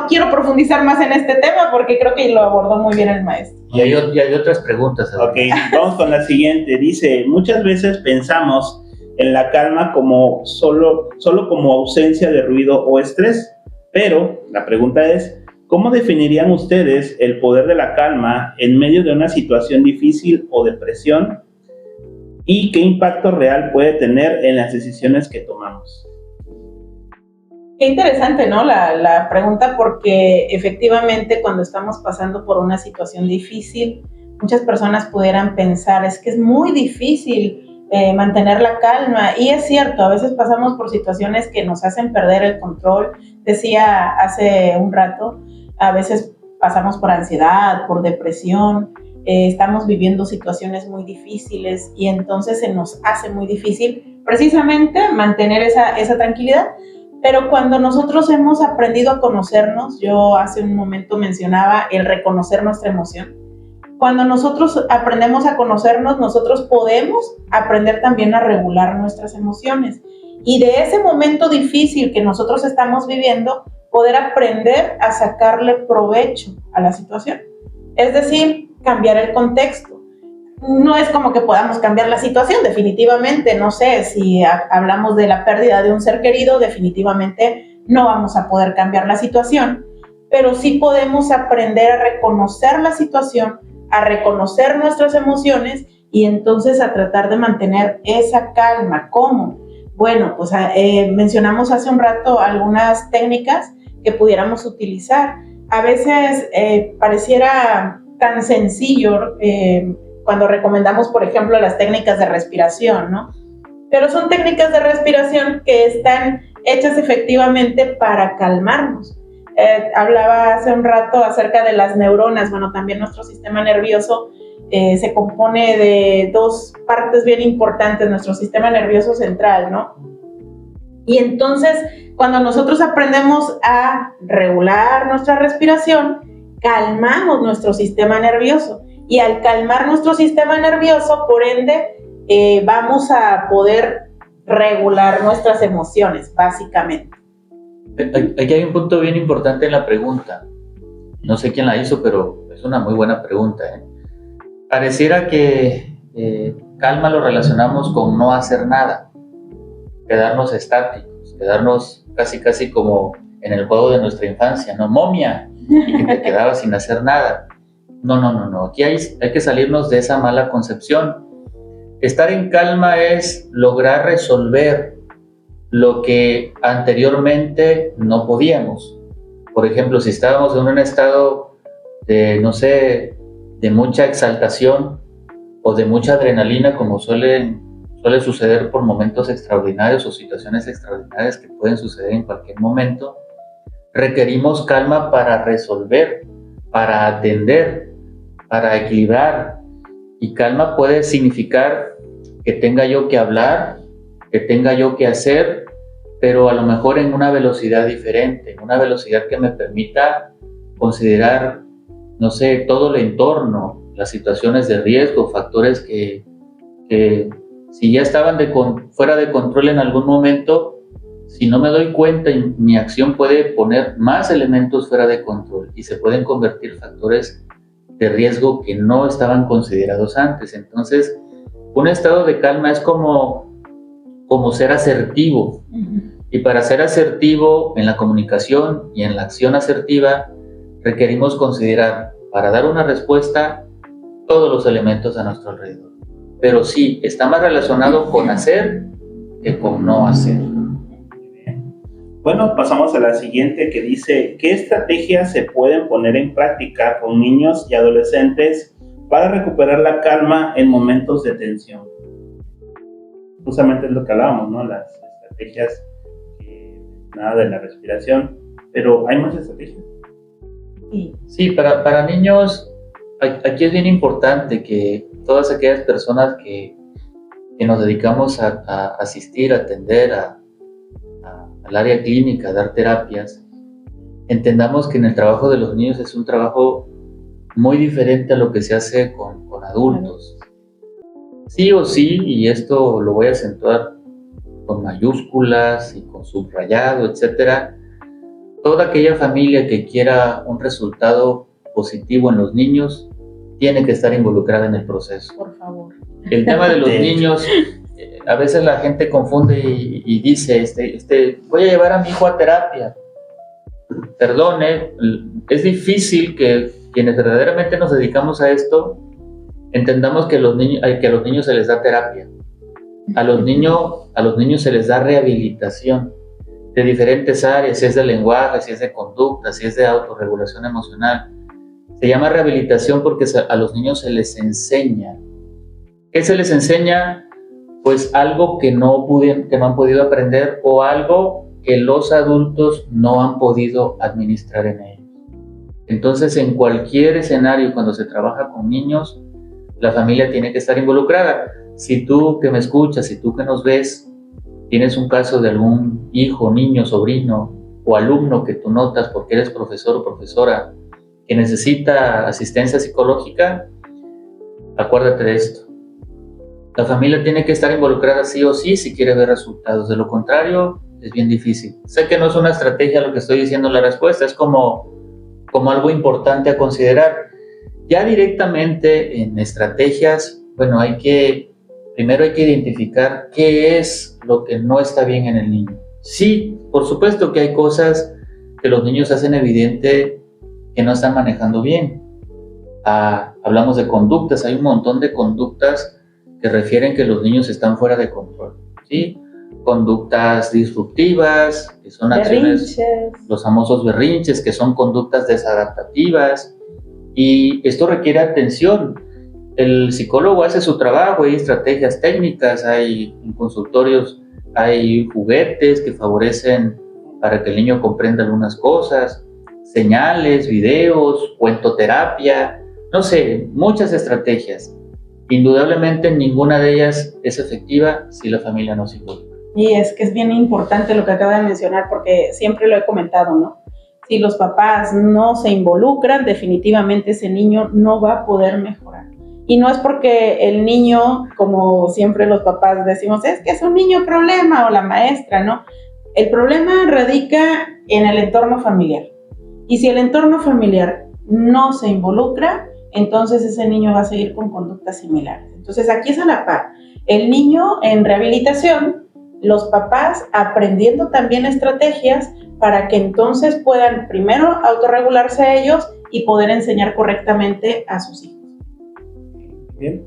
[SPEAKER 2] quiero profundizar más en este tema porque creo que lo abordó muy bien el maestro.
[SPEAKER 3] Y hay otras preguntas.
[SPEAKER 1] Ok, vamos con la siguiente. Dice: muchas veces pensamos en la calma como solo como ausencia de ruido o estrés, pero la pregunta es: ¿cómo definirían ustedes el poder de la calma en medio de una situación difícil o de presión? ¿Y qué impacto real puede tener en las decisiones que tomamos?
[SPEAKER 2] Qué interesante, ¿no? La pregunta, porque efectivamente cuando estamos pasando por una situación difícil, muchas personas pudieran pensar, es que es muy difícil mantener la calma, y es cierto, a veces pasamos por situaciones que nos hacen perder el control, decía hace un rato, a veces pasamos por ansiedad, por depresión, estamos viviendo situaciones muy difíciles y entonces se nos hace muy difícil precisamente mantener esa tranquilidad. Pero cuando nosotros hemos aprendido a conocernos, yo hace un momento mencionaba el reconocer nuestra emoción. Cuando nosotros aprendemos a conocernos, nosotros podemos aprender también a regular nuestras emociones. Y de ese momento difícil que nosotros estamos viviendo, poder aprender a sacarle provecho a la situación. Es decir, cambiar el contexto. No es como que podamos cambiar la situación, definitivamente, no sé, si hablamos de la pérdida de un ser querido, definitivamente no vamos a poder cambiar la situación, pero sí podemos aprender a reconocer la situación, a reconocer nuestras emociones y entonces a tratar de mantener esa calma. ¿Cómo? Bueno, pues mencionamos hace un rato algunas técnicas que pudiéramos utilizar. A veces pareciera tan sencillo cuando recomendamos, por ejemplo, las técnicas de respiración, ¿no? Pero son técnicas de respiración que están hechas efectivamente para calmarnos. Hablaba hace un rato acerca de las neuronas. Bueno, también nuestro sistema nervioso se compone de dos partes bien importantes, nuestro sistema nervioso central, ¿no? Y entonces, cuando nosotros aprendemos a regular nuestra respiración, calmamos nuestro sistema nervioso. Y al calmar nuestro sistema nervioso, por ende, vamos a poder regular nuestras emociones, básicamente.
[SPEAKER 3] Aquí hay un punto bien importante en la pregunta. No sé quién la hizo, pero es una muy buena pregunta. Pareciera que calma lo relacionamos con no hacer nada, quedarnos estáticos, quedarnos casi como en el juego de nuestra infancia, ¿no? Momia, y que te quedabas sin hacer nada. No. Aquí hay que salirnos de esa mala concepción. Estar en calma es lograr resolver lo que anteriormente no podíamos. Por ejemplo, si estábamos en un estado de, no sé, de mucha exaltación o de mucha adrenalina, como suele suceder por momentos extraordinarios o situaciones extraordinarias que pueden suceder en cualquier momento, requerimos calma para resolver, para atender, para equilibrar. Y calma puede significar que tenga yo que hablar, que tenga yo que hacer, pero a lo mejor en una velocidad diferente, en una velocidad que me permita considerar, no sé, todo el entorno, las situaciones de riesgo, factores que si ya estaban fuera de control en algún momento, si no me doy cuenta, mi acción puede poner más elementos fuera de control y se pueden convertir factores de riesgo que no estaban considerados antes. Entonces, un estado de calma es como ser asertivo. Y para ser asertivo en la comunicación y en la acción asertiva, requerimos considerar, para dar una respuesta, todos los elementos a nuestro alrededor. Pero sí, está más relacionado con hacer que con no hacer.
[SPEAKER 1] Bueno, pasamos a la siguiente que dice, ¿qué estrategias se pueden poner en práctica con niños y adolescentes para recuperar la calma en momentos de tensión? Justamente es lo que hablábamos, ¿no? Las estrategias, nada de la respiración, pero ¿hay más estrategias?
[SPEAKER 3] Sí, para niños, aquí es bien importante que todas aquellas personas que nos dedicamos a asistir, a atender al área clínica, a dar terapias, entendamos que en el trabajo de los niños es un trabajo muy diferente a lo que se hace con adultos. Sí o sí, y esto lo voy a acentuar con mayúsculas y con subrayado, etcétera, toda aquella familia que quiera un resultado positivo en los niños tiene que estar involucrada en el proceso.
[SPEAKER 2] Por favor.
[SPEAKER 3] El tema de los niños, a veces la gente confunde y dice, voy a llevar a mi hijo a terapia. Perdone, es difícil que quienes verdaderamente nos dedicamos a esto entendamos que a los niños se les da terapia. A los niños se les da rehabilitación de diferentes áreas, si es de lenguaje, si es de conducta, si es de autorregulación emocional. Se llama rehabilitación porque a los niños se les enseña. ¿Qué se les enseña? Pues algo que no han podido aprender o algo que los adultos no han podido administrar en ellos. Entonces, en cualquier escenario, cuando se trabaja con niños, la familia tiene que estar involucrada. Si tú que me escuchas, si tú que nos ves, tienes un caso de algún hijo, niño, sobrino o alumno que tú notas porque eres profesor o profesora que necesita asistencia psicológica, acuérdate de esto. La familia tiene que estar involucrada sí o sí si quiere ver resultados. De lo contrario, es bien difícil. Sé que no es una estrategia lo que estoy diciendo en la respuesta, es como algo importante a considerar. Ya directamente en estrategias, bueno, primero hay que identificar qué es lo que no está bien en el niño. Sí, por supuesto que hay cosas que los niños hacen evidente que no están manejando bien. Hablamos de conductas, hay un montón de conductas que refieren que los niños están fuera de control, ¿sí? Conductas disruptivas, que son acciones, los famosos berrinches, que son conductas desadaptativas, y esto requiere atención. El psicólogo hace su trabajo, hay estrategias técnicas, hay en consultorios, hay juguetes que favorecen para que el niño comprenda algunas cosas, señales, videos, cuentoterapia, no sé, muchas estrategias. Indudablemente ninguna de ellas es efectiva si la familia no se involucra.
[SPEAKER 2] Y es que es bien importante lo que acaba de mencionar, porque siempre lo he comentado, ¿no? Si los papás no se involucran, definitivamente ese niño no va a poder mejorar. Y no es porque el niño, como siempre los papás decimos, es que es un niño problema o la maestra, ¿no? El problema radica en el entorno familiar. Y si el entorno familiar no se involucra, entonces ese niño va a seguir con conductas similares. Entonces aquí es a la par. El niño en rehabilitación, los papás aprendiendo también estrategias para que entonces puedan primero autorregularse a ellos y poder enseñar correctamente a sus hijos.
[SPEAKER 1] Bien,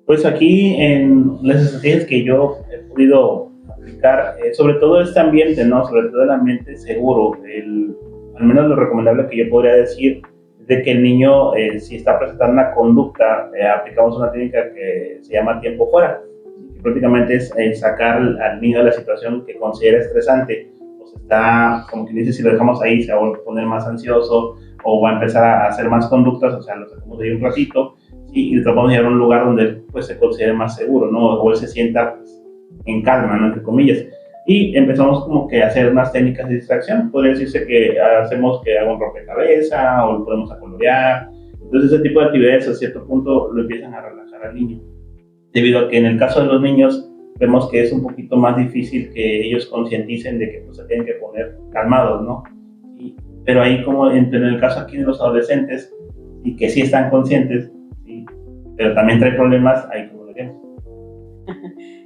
[SPEAKER 1] pues aquí en las estrategias que yo he podido aplicar, sobre todo este ambiente, ¿no? Sobre todo el ambiente seguro, al menos lo recomendable que yo podría decir es de que el niño, si está presentando una conducta, aplicamos una técnica que se llama tiempo fuera, que prácticamente es sacar al niño de la situación que considera estresante. Pues está, como que dice, si lo dejamos ahí se va a poner más ansioso o va a empezar a hacer más conductas, o sea, lo sacamos de ahí un ratito, ¿sí? Y tratamos de llevar a un lugar donde él pues, se considere más seguro, ¿no? O él se sienta pues, en calma, ¿no? Entre comillas. Y empezamos como que a hacer unas técnicas de distracción. Podría decirse que hacemos que haga un rompecabezas o lo podemos a colorear. Entonces ese tipo de actividades a cierto punto lo empiezan a relajar al niño. Debido a que en el caso de los niños vemos que es un poquito más difícil que ellos concienticen de que pues, se tienen que poner calmados, ¿no? Pero ahí como en el caso aquí de los adolescentes, y que sí están conscientes, ¿sí? Pero también trae problemas, ahí como lo vemos.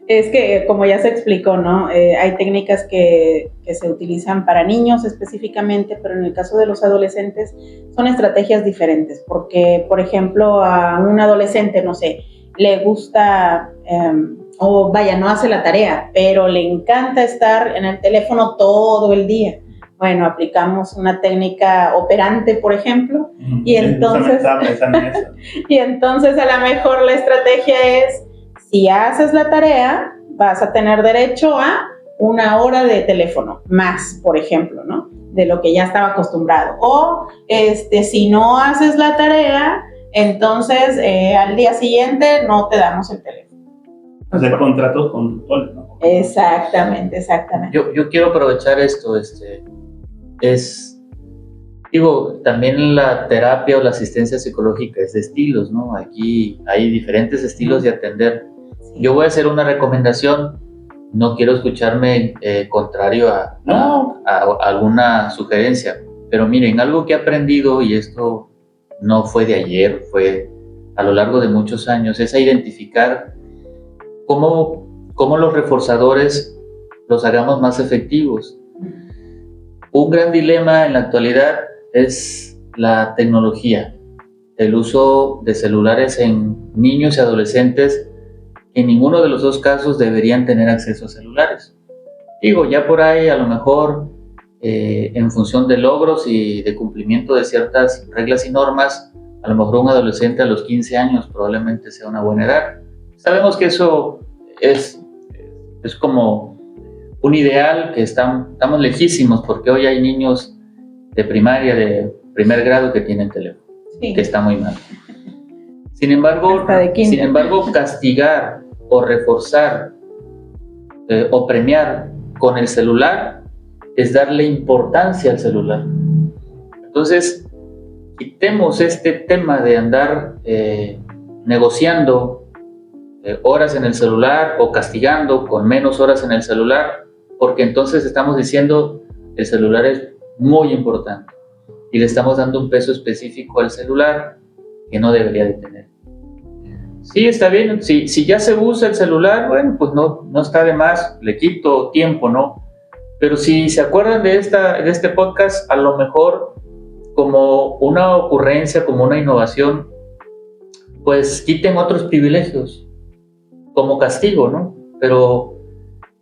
[SPEAKER 2] Es que, como ya se explicó, ¿no? Hay técnicas que se utilizan para niños específicamente, pero en el caso de los adolescentes son estrategias diferentes, porque, por ejemplo, a un adolescente, no sé, le gusta, o vaya, no hace la tarea, pero le encanta estar en el teléfono todo el día. Bueno, aplicamos una técnica operante, por ejemplo, y entonces a lo mejor la estrategia es, si haces la tarea, vas a tener derecho a 1 hora de teléfono más, por ejemplo, ¿no? De lo que ya estaba acostumbrado. O si no haces la tarea, entonces al día siguiente no te damos el teléfono.
[SPEAKER 1] Hacer contratos con tutores, ¿no?
[SPEAKER 2] Exactamente.
[SPEAKER 3] Yo quiero aprovechar esto, también la terapia o la asistencia psicológica es de estilos, ¿no? Aquí hay diferentes estilos de atender. Yo voy a hacer una recomendación, no quiero escucharme contrario a alguna sugerencia, pero miren, algo que he aprendido, y esto no fue de ayer, fue a lo largo de muchos años, es a identificar cómo los reforzadores los hagamos más efectivos. Un gran dilema en la actualidad es la tecnología, el uso de celulares en niños y adolescentes. En ninguno de los dos casos deberían tener acceso a celulares. Ya por ahí a lo mejor en función de logros y de cumplimiento de ciertas reglas y normas, a lo mejor un adolescente a los 15 años probablemente sea una buena edad. Sabemos que eso es como un ideal que estamos lejísimos, porque hoy hay niños de primaria, de primer grado, que tienen teléfono,
[SPEAKER 2] Sí.
[SPEAKER 3] que está muy mal. Sin embargo, castigar o reforzar o premiar con el celular es darle importancia al celular. Entonces, quitemos este tema de andar negociando horas en el celular o castigando con menos horas en el celular, porque entonces estamos diciendo el celular es muy importante y le estamos dando un peso específico al celular que no debería de tener. Sí, está bien, si ya se usa el celular, bueno, pues no está de más, le quito tiempo, ¿no? Pero si se acuerdan de este podcast, a lo mejor como una ocurrencia, como una innovación, pues quiten otros privilegios como castigo, ¿no? Pero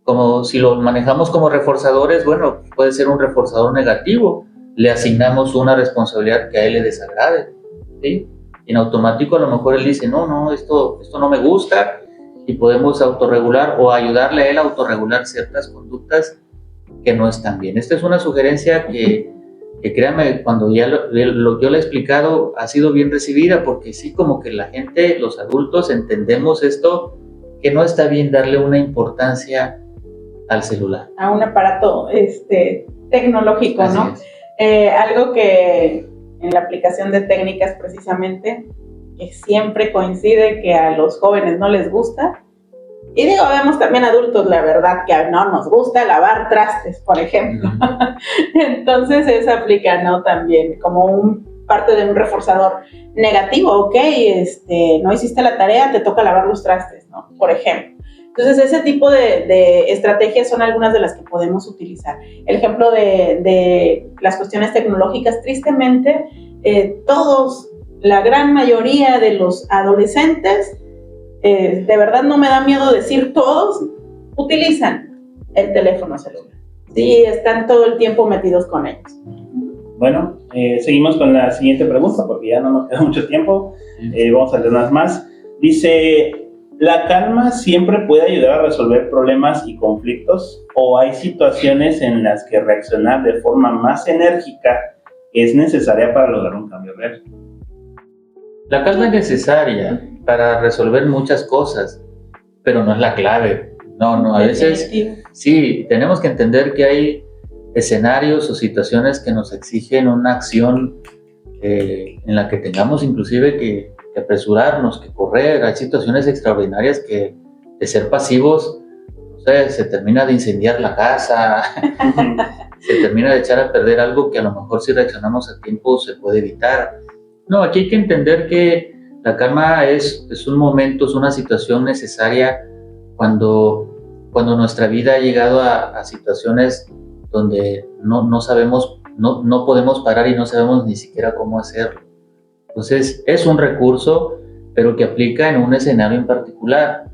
[SPEAKER 3] como si lo manejamos como reforzadores, bueno, puede ser un reforzador negativo, le asignamos una responsabilidad que a él le desagrade, ¿sí? Y en automático a lo mejor él dice, no, esto no me gusta, y podemos autorregular o ayudarle a él a autorregular ciertas conductas que no están bien. Esta es una sugerencia que créanme, cuando ya yo la he explicado, ha sido bien recibida, porque sí, como que la gente, los adultos, entendemos esto, que no está bien darle una importancia al celular.
[SPEAKER 2] A un aparato tecnológico,
[SPEAKER 3] Así
[SPEAKER 2] ¿no? Algo que en la aplicación de técnicas precisamente, que siempre coincide que a los jóvenes no les gusta, y digo, vemos también adultos, la verdad, que no nos gusta lavar trastes, por ejemplo. Entonces eso aplica, ¿no? También como parte de un reforzador negativo, ok, no hiciste la tarea, te toca lavar los trastes, ¿no? Por ejemplo. Entonces ese tipo de estrategias son algunas de las que podemos utilizar. El ejemplo de las cuestiones tecnológicas, tristemente, todos, la gran mayoría de los adolescentes, de verdad no me da miedo decir todos, utilizan el teléfono celular. Sí, están todo el tiempo metidos con ellos.
[SPEAKER 1] Bueno, seguimos con la siguiente pregunta porque ya no nos queda mucho tiempo. Vamos a leer unas más. Dice, ¿la calma siempre puede ayudar a resolver problemas y conflictos? ¿O hay situaciones en las que reaccionar de forma más enérgica es necesaria para lograr un cambio real?
[SPEAKER 3] La calma es necesaria para resolver muchas cosas, pero no es la clave. No, a veces sí, tenemos que entender que hay escenarios o situaciones que nos exigen una acción en la que tengamos inclusive que apresurarnos, que correr. Hay situaciones extraordinarias que de ser pasivos, no sé, se termina de incendiar la casa, se termina de echar a perder algo que a lo mejor si reaccionamos a tiempo se puede evitar. No, aquí hay que entender que la calma es un momento, es una situación necesaria cuando nuestra vida ha llegado a situaciones donde no sabemos, no podemos parar y no sabemos ni siquiera cómo hacerlo. Entonces es un recurso, pero que aplica en un escenario en particular,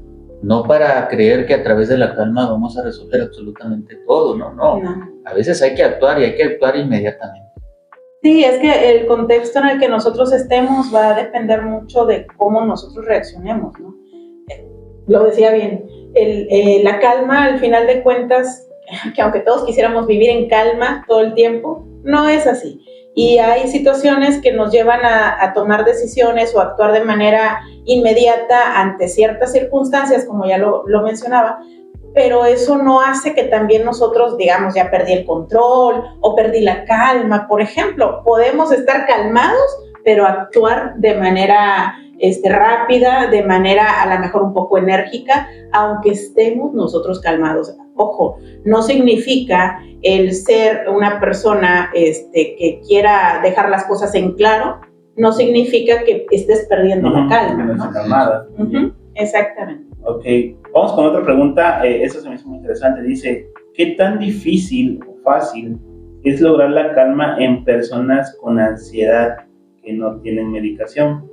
[SPEAKER 3] no para creer que a través de la calma vamos a resolver absolutamente todo, no. A veces hay que actuar y hay que actuar inmediatamente.
[SPEAKER 2] Sí, es que el contexto en el que nosotros estemos va a depender mucho de cómo nosotros reaccionemos, ¿no? Lo decía bien, la calma, al final de cuentas, que aunque todos quisiéramos vivir en calma todo el tiempo, no es así. Y hay situaciones que nos llevan a tomar decisiones o actuar de manera inmediata ante ciertas circunstancias, como ya lo mencionaba, pero eso no hace que también nosotros digamos ya perdí el control o perdí la calma. Por ejemplo, podemos estar calmados, pero actuar de manera rápida, de manera a lo mejor un poco enérgica, aunque estemos nosotros calmados. Ojo, no significa el ser una persona que quiera dejar las cosas en claro, no significa que estés perdiendo la calma, ¿no? Exactamente.
[SPEAKER 1] Ok, vamos con otra pregunta. Eso se me hizo muy interesante. Dice, ¿qué tan difícil o fácil es lograr la calma en personas con ansiedad que no tienen medicación?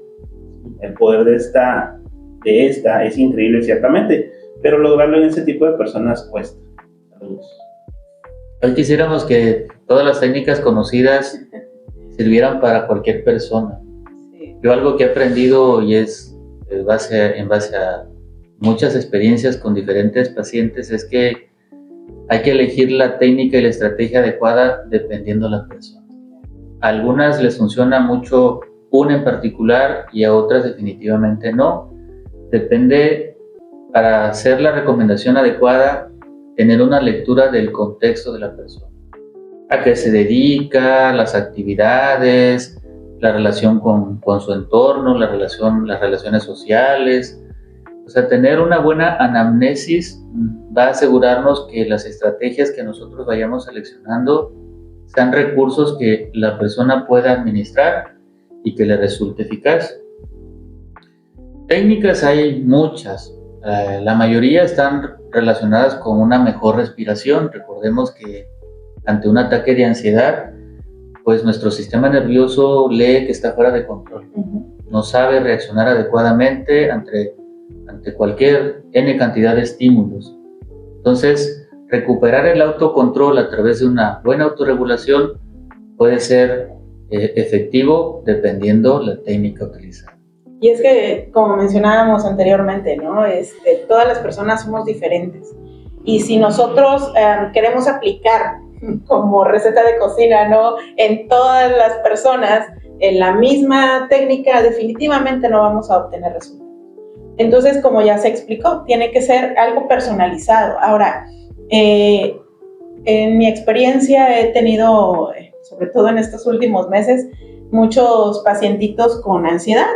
[SPEAKER 1] El poder de esta es increíble, ciertamente, pero lograrlo en ese tipo de personas cuesta. Saludos.
[SPEAKER 3] Hoy quisiéramos que todas las técnicas conocidas sirvieran para cualquier persona. Sí. Yo algo que he aprendido y es en base a muchas experiencias con diferentes pacientes es que hay que elegir la técnica y la estrategia adecuada dependiendo de la persona. A algunas les funciona mucho una en particular y a otras definitivamente no. Depende, para hacer la recomendación adecuada, tener una lectura del contexto de la persona. A qué se dedica, las actividades, la relación con su entorno, las relaciones sociales. O sea, tener una buena anamnesis va a asegurarnos que las estrategias que nosotros vayamos seleccionando sean recursos que la persona pueda administrar y que le resulte eficaz. Técnicas hay muchas. La mayoría están relacionadas con una mejor respiración. Recordemos que ante un ataque de ansiedad, pues nuestro sistema nervioso lee que está fuera de control. No sabe reaccionar adecuadamente ante cualquier N cantidad de estímulos. Entonces, recuperar el autocontrol a través de una buena autorregulación puede ser efectivo dependiendo la técnica utilizada.
[SPEAKER 2] Y es que, como mencionábamos anteriormente, ¿no? Todas las personas somos diferentes. Y si nosotros queremos aplicar como receta de cocina, ¿no?, en todas las personas en la misma técnica, definitivamente no vamos a obtener resultados. Entonces, como ya se explicó, tiene que ser algo personalizado. Ahora, en mi experiencia he tenido, sobre todo en estos últimos meses, muchos pacientitos con ansiedad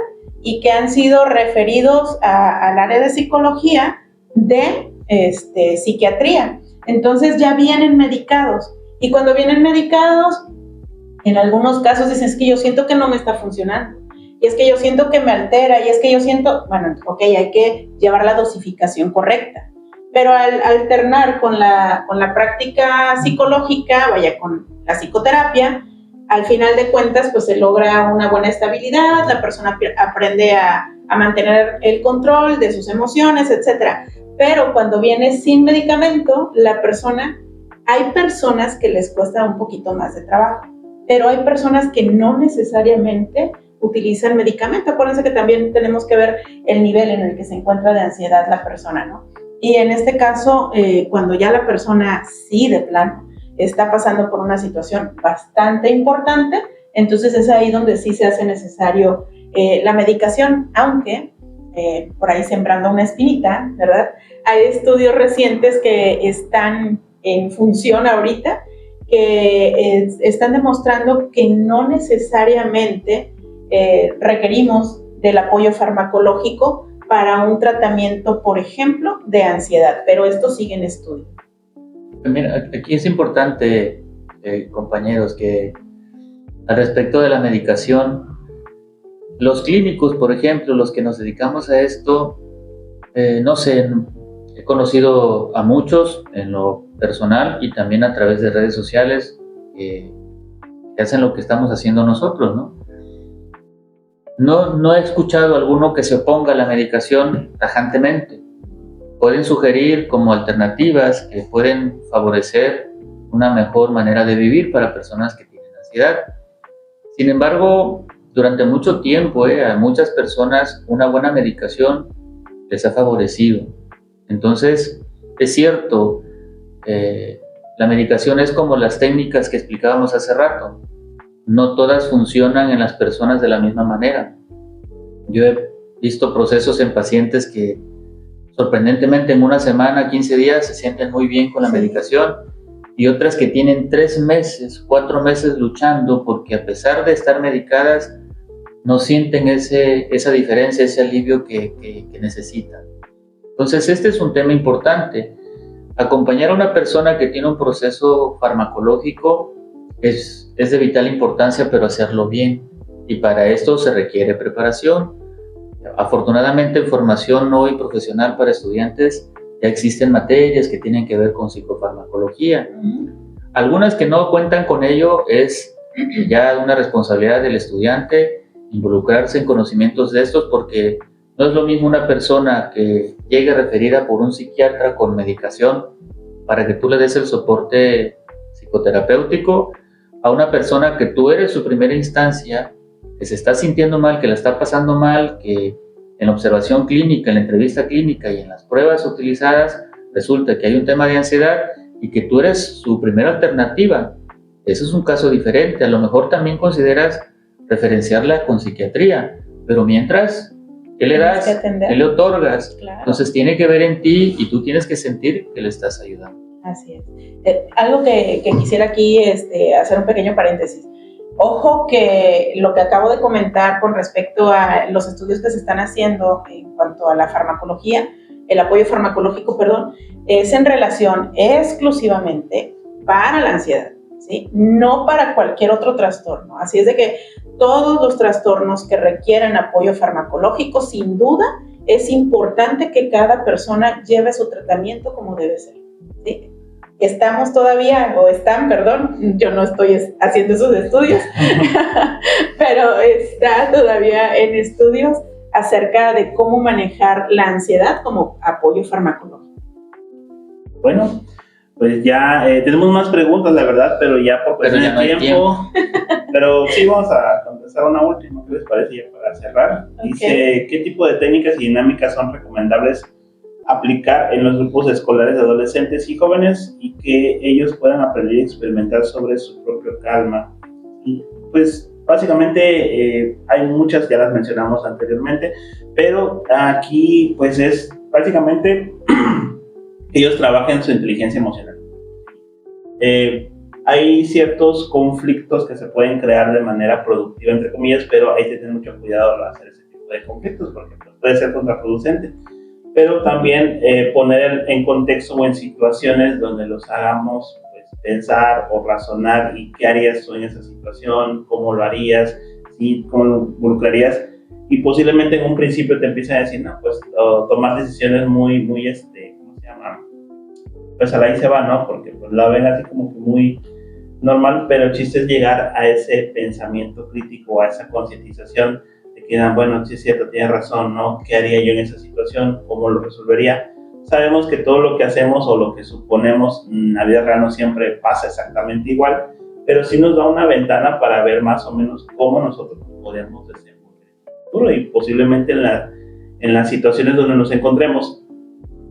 [SPEAKER 2] y que han sido referidos al área de psicología de psiquiatría. Entonces ya vienen medicados, y cuando vienen medicados, en algunos casos dicen, es que yo siento que no me está funcionando, y es que yo siento que me altera, y es que yo siento, bueno, ok, hay que llevar la dosificación correcta, pero al alternar con la práctica psicológica, vaya, con la psicoterapia, al final de cuentas, pues se logra una buena estabilidad, la persona aprende a mantener el control de sus emociones, etcétera. Pero cuando viene sin medicamento, hay personas que les cuesta un poquito más de trabajo, pero hay personas que no necesariamente utilizan medicamento. Acuérdense que también tenemos que ver el nivel en el que se encuentra de ansiedad la persona, ¿no? Y en este caso, cuando ya la persona sí de plano está pasando por una situación bastante importante, entonces es ahí donde sí se hace necesario la medicación, aunque por ahí sembrando una espinita, ¿verdad? Hay estudios recientes que están en función ahorita que están demostrando que no necesariamente requerimos del apoyo farmacológico para un tratamiento, por ejemplo, de ansiedad, pero esto sigue en estudio.
[SPEAKER 3] Mira, aquí es importante, compañeros, que al respecto de la medicación, los clínicos, por ejemplo, los que nos dedicamos a esto, no sé, he conocido a muchos en lo personal y también a través de redes sociales que hacen lo que estamos haciendo nosotros, ¿no? No he escuchado a alguno que se oponga a la medicación tajantemente. Pueden sugerir como alternativas que pueden favorecer una mejor manera de vivir para personas que tienen ansiedad. Sin embargo, durante mucho tiempo, a muchas personas una buena medicación les ha favorecido. Entonces, es cierto, la medicación es como las técnicas que explicábamos hace rato. No todas funcionan en las personas de la misma manera. Yo he visto procesos en pacientes que sorprendentemente en una semana, 15 días se sienten muy bien con la medicación, y otras que tienen 3 meses, 4 meses luchando porque a pesar de estar medicadas no sienten esa diferencia, ese alivio que necesitan. Entonces este es un tema importante. Acompañar a una persona que tiene un proceso farmacológico es de vital importancia, pero hacerlo bien, y para esto se requiere preparación. Afortunadamente en formación hoy profesional para estudiantes ya existen materias que tienen que ver con psicofarmacología. Algunas que no cuentan con ello es ya una responsabilidad del estudiante involucrarse en conocimientos de estos, porque no es lo mismo una persona que llegue referida por un psiquiatra con medicación para que tú le des el soporte psicoterapéutico a una persona que tú eres su primera instancia, que se está sintiendo mal, que la está pasando mal, que en la observación clínica, en la entrevista clínica y en las pruebas utilizadas resulta que hay un tema de ansiedad, y que tú eres su primera alternativa, ese es un caso diferente. A lo mejor también consideras referenciarla con psiquiatría, pero mientras, ¿qué le das? ¿Qué le otorgas?
[SPEAKER 2] Claro.
[SPEAKER 3] Entonces tiene que ver en ti y tú tienes que sentir que le estás ayudando.
[SPEAKER 2] Así es. Algo que quisiera aquí hacer un pequeño paréntesis. Ojo que lo que acabo de comentar con respecto a los estudios que se están haciendo en cuanto a la farmacología, el apoyo farmacológico, perdón, es en relación exclusivamente para la ansiedad, ¿sí? No para cualquier otro trastorno. Así es de que todos los trastornos que requieren apoyo farmacológico, sin duda, es importante que cada persona lleve su tratamiento como debe ser, ¿sí? Estamos todavía, o están, perdón, yo no estoy haciendo esos estudios, pero está todavía en estudios acerca de cómo manejar la ansiedad como apoyo farmacológico.
[SPEAKER 1] Bueno, pues ya tenemos más preguntas, la verdad, pero ya por cuestión de tiempo. Pero sí vamos a contestar una última, ¿qué les parece ya para cerrar?
[SPEAKER 2] Okay.
[SPEAKER 1] Dice, ¿qué tipo de técnicas y dinámicas son recomendables aplicar en los grupos escolares de adolescentes y jóvenes y que ellos puedan aprender y experimentar sobre su propia calma? Y pues básicamente hay muchas, ya las mencionamos anteriormente, pero aquí pues es básicamente ellos trabajan su inteligencia emocional. Hay ciertos conflictos que se pueden crear de manera productiva, entre comillas, pero hay que tener mucho cuidado al hacer ese tipo de conflictos porque pues, puede ser contraproducente. Pero también poner en contexto o en situaciones donde los hagamos pues, pensar o razonar y qué harías tú en esa situación, cómo lo harías, ¿sí? Cómo lo involucrarías, y posiblemente en un principio te empiecen a decir, no, pues tomar decisiones muy, ¿cómo se llama? Pues a la ahí se va, ¿no? Porque pues, la ven así como que muy normal, pero el chiste es llegar a ese pensamiento crítico, a esa concientización, bueno, sí es cierto, tienes razón, ¿no? ¿Qué haría yo en esa situación? ¿Cómo lo resolvería? Sabemos que todo lo que hacemos o lo que suponemos en la vida real no siempre pasa exactamente igual, pero sí nos da una ventana para ver más o menos cómo nosotros podemos desenvolver en el futuro y posiblemente en las situaciones donde nos encontremos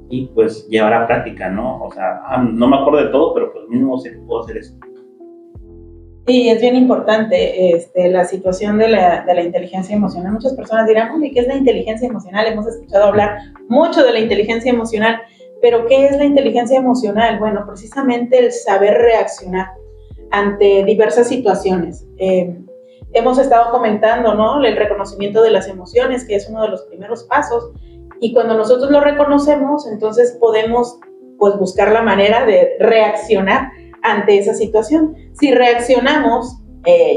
[SPEAKER 1] y pues llevar a práctica, ¿no? O sea, no me acuerdo de todo, pero pues mínimo sé que puedo hacer esto.
[SPEAKER 2] Sí, es bien importante la situación de la inteligencia emocional. Muchas personas dirán, uy, ¿qué es la inteligencia emocional? Hemos escuchado hablar mucho de la inteligencia emocional, pero ¿qué es la inteligencia emocional? Bueno, precisamente el saber reaccionar ante diversas situaciones. Hemos estado comentando, ¿no? El reconocimiento de las emociones, que es uno de los primeros pasos, y cuando nosotros lo reconocemos, entonces podemos pues, buscar la manera de reaccionar ante esa situación. Si reaccionamos,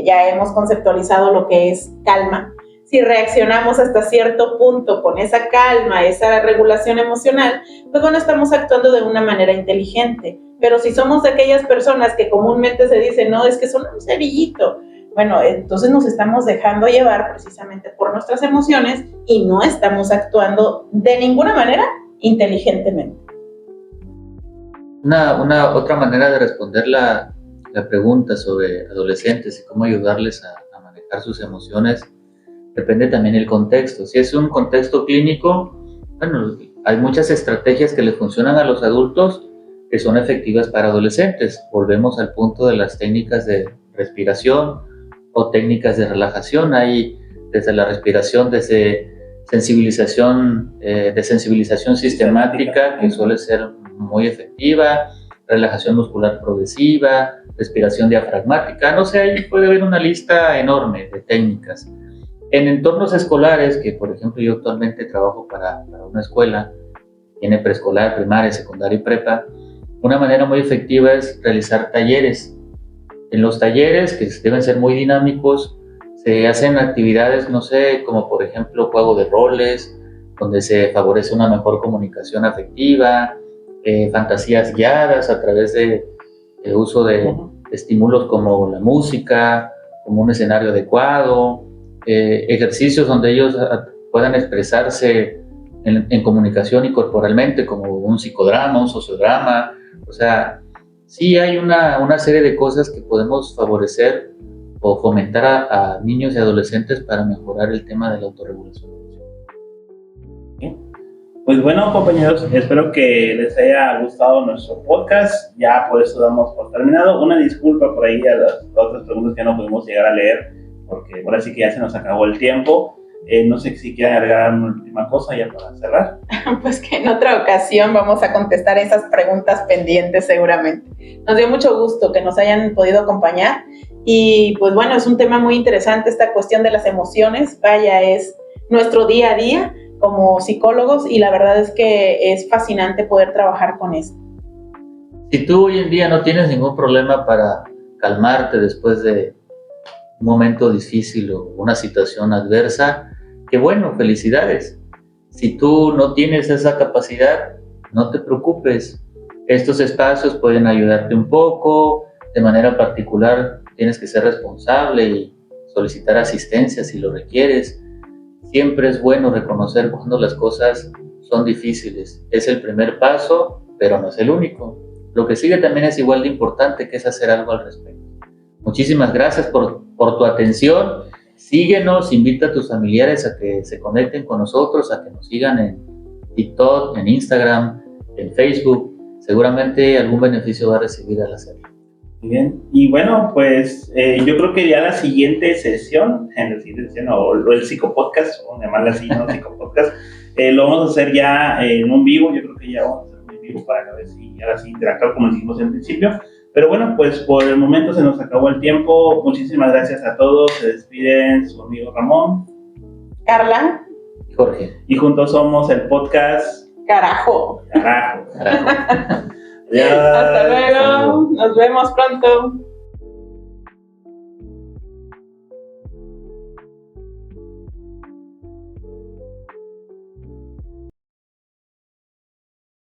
[SPEAKER 2] ya hemos conceptualizado lo que es calma, si reaccionamos hasta cierto punto con esa calma, esa regulación emocional, pues bueno, estamos actuando de una manera inteligente. Pero si somos de aquellas personas que comúnmente se dice, no, es que son un cerillito, bueno, entonces nos estamos dejando llevar precisamente por nuestras emociones y no estamos actuando de ninguna manera inteligentemente.
[SPEAKER 3] Una otra manera de responder la pregunta sobre adolescentes y cómo ayudarles a manejar sus emociones depende también del contexto. Si es un contexto clínico, bueno, hay muchas estrategias que le funcionan a los adultos que son efectivas para adolescentes. Volvemos al punto de las técnicas de respiración o técnicas de relajación. Hay desde la respiración, desde sensibilización sistemática, que suele ser muy efectiva, relajación muscular progresiva, respiración diafragmática, no sé, ahí puede haber una lista enorme de técnicas. En entornos escolares, que por ejemplo yo actualmente trabajo para una escuela, tiene preescolar, primaria, secundaria y prepa, una manera muy efectiva es realizar talleres. En los talleres, que deben ser muy dinámicos, se hacen actividades, no sé, como por ejemplo juego de roles, donde se favorece una mejor comunicación afectiva, fantasías guiadas a través de uso de estímulos como la música, como un escenario adecuado, ejercicios donde ellos puedan expresarse en comunicación y corporalmente, como un psicodrama, un sociodrama. O sea, sí hay una serie de cosas que podemos favorecer o fomentar a niños y adolescentes para mejorar el tema de la autorregulación.
[SPEAKER 1] Pues bueno, compañeros, espero que les haya gustado nuestro podcast. Ya por eso damos por terminado. Una disculpa por ahí a las otras preguntas que no pudimos llegar a leer, porque ahora sí que ya se nos acabó el tiempo. No sé si quieren agregar una última cosa ya para cerrar.
[SPEAKER 2] Pues que en otra ocasión vamos a contestar esas preguntas pendientes seguramente. Nos dio mucho gusto que nos hayan podido acompañar y pues bueno, es un tema muy interesante esta cuestión de las emociones. Vaya, es nuestro día a día como psicólogos y la verdad es que es fascinante poder trabajar con esto.
[SPEAKER 3] Si tú hoy en día no tienes ningún problema para calmarte después de un momento difícil o una situación adversa, qué bueno, felicidades. Si tú no tienes esa capacidad, no te preocupes. Estos espacios pueden ayudarte un poco. De manera particular, tienes que ser responsable y solicitar asistencia si lo requieres. Siempre es bueno reconocer cuando las cosas son difíciles. Es el primer paso, pero no es el único. Lo que sigue también es igual de importante, que es hacer algo al respecto. Muchísimas gracias por tu atención. Síguenos, invita a tus familiares a que se conecten con nosotros, a que nos sigan en TikTok, en Instagram, en Facebook. Seguramente algún beneficio va a recibir al hacerlo.
[SPEAKER 1] Muy bien, y bueno, pues yo creo que ya la siguiente sesión, o el psicopodcast, vamos a llamarla así, ¿no? Psicopodcast, lo vamos a hacer ya en un vivo. Yo creo que ya vamos a hacer un vivo para ver si ahora sí interactuar como dijimos en principio. Pero bueno, pues por el momento se nos acabó el tiempo. Muchísimas gracias a todos. Se despiden su amigo Ramón,
[SPEAKER 2] Carla,
[SPEAKER 3] Jorge.
[SPEAKER 1] Y juntos somos el podcast
[SPEAKER 2] Carajo.
[SPEAKER 1] Carajo.
[SPEAKER 3] Carajo.
[SPEAKER 1] Adiós.
[SPEAKER 2] Hasta luego. Nos vemos pronto.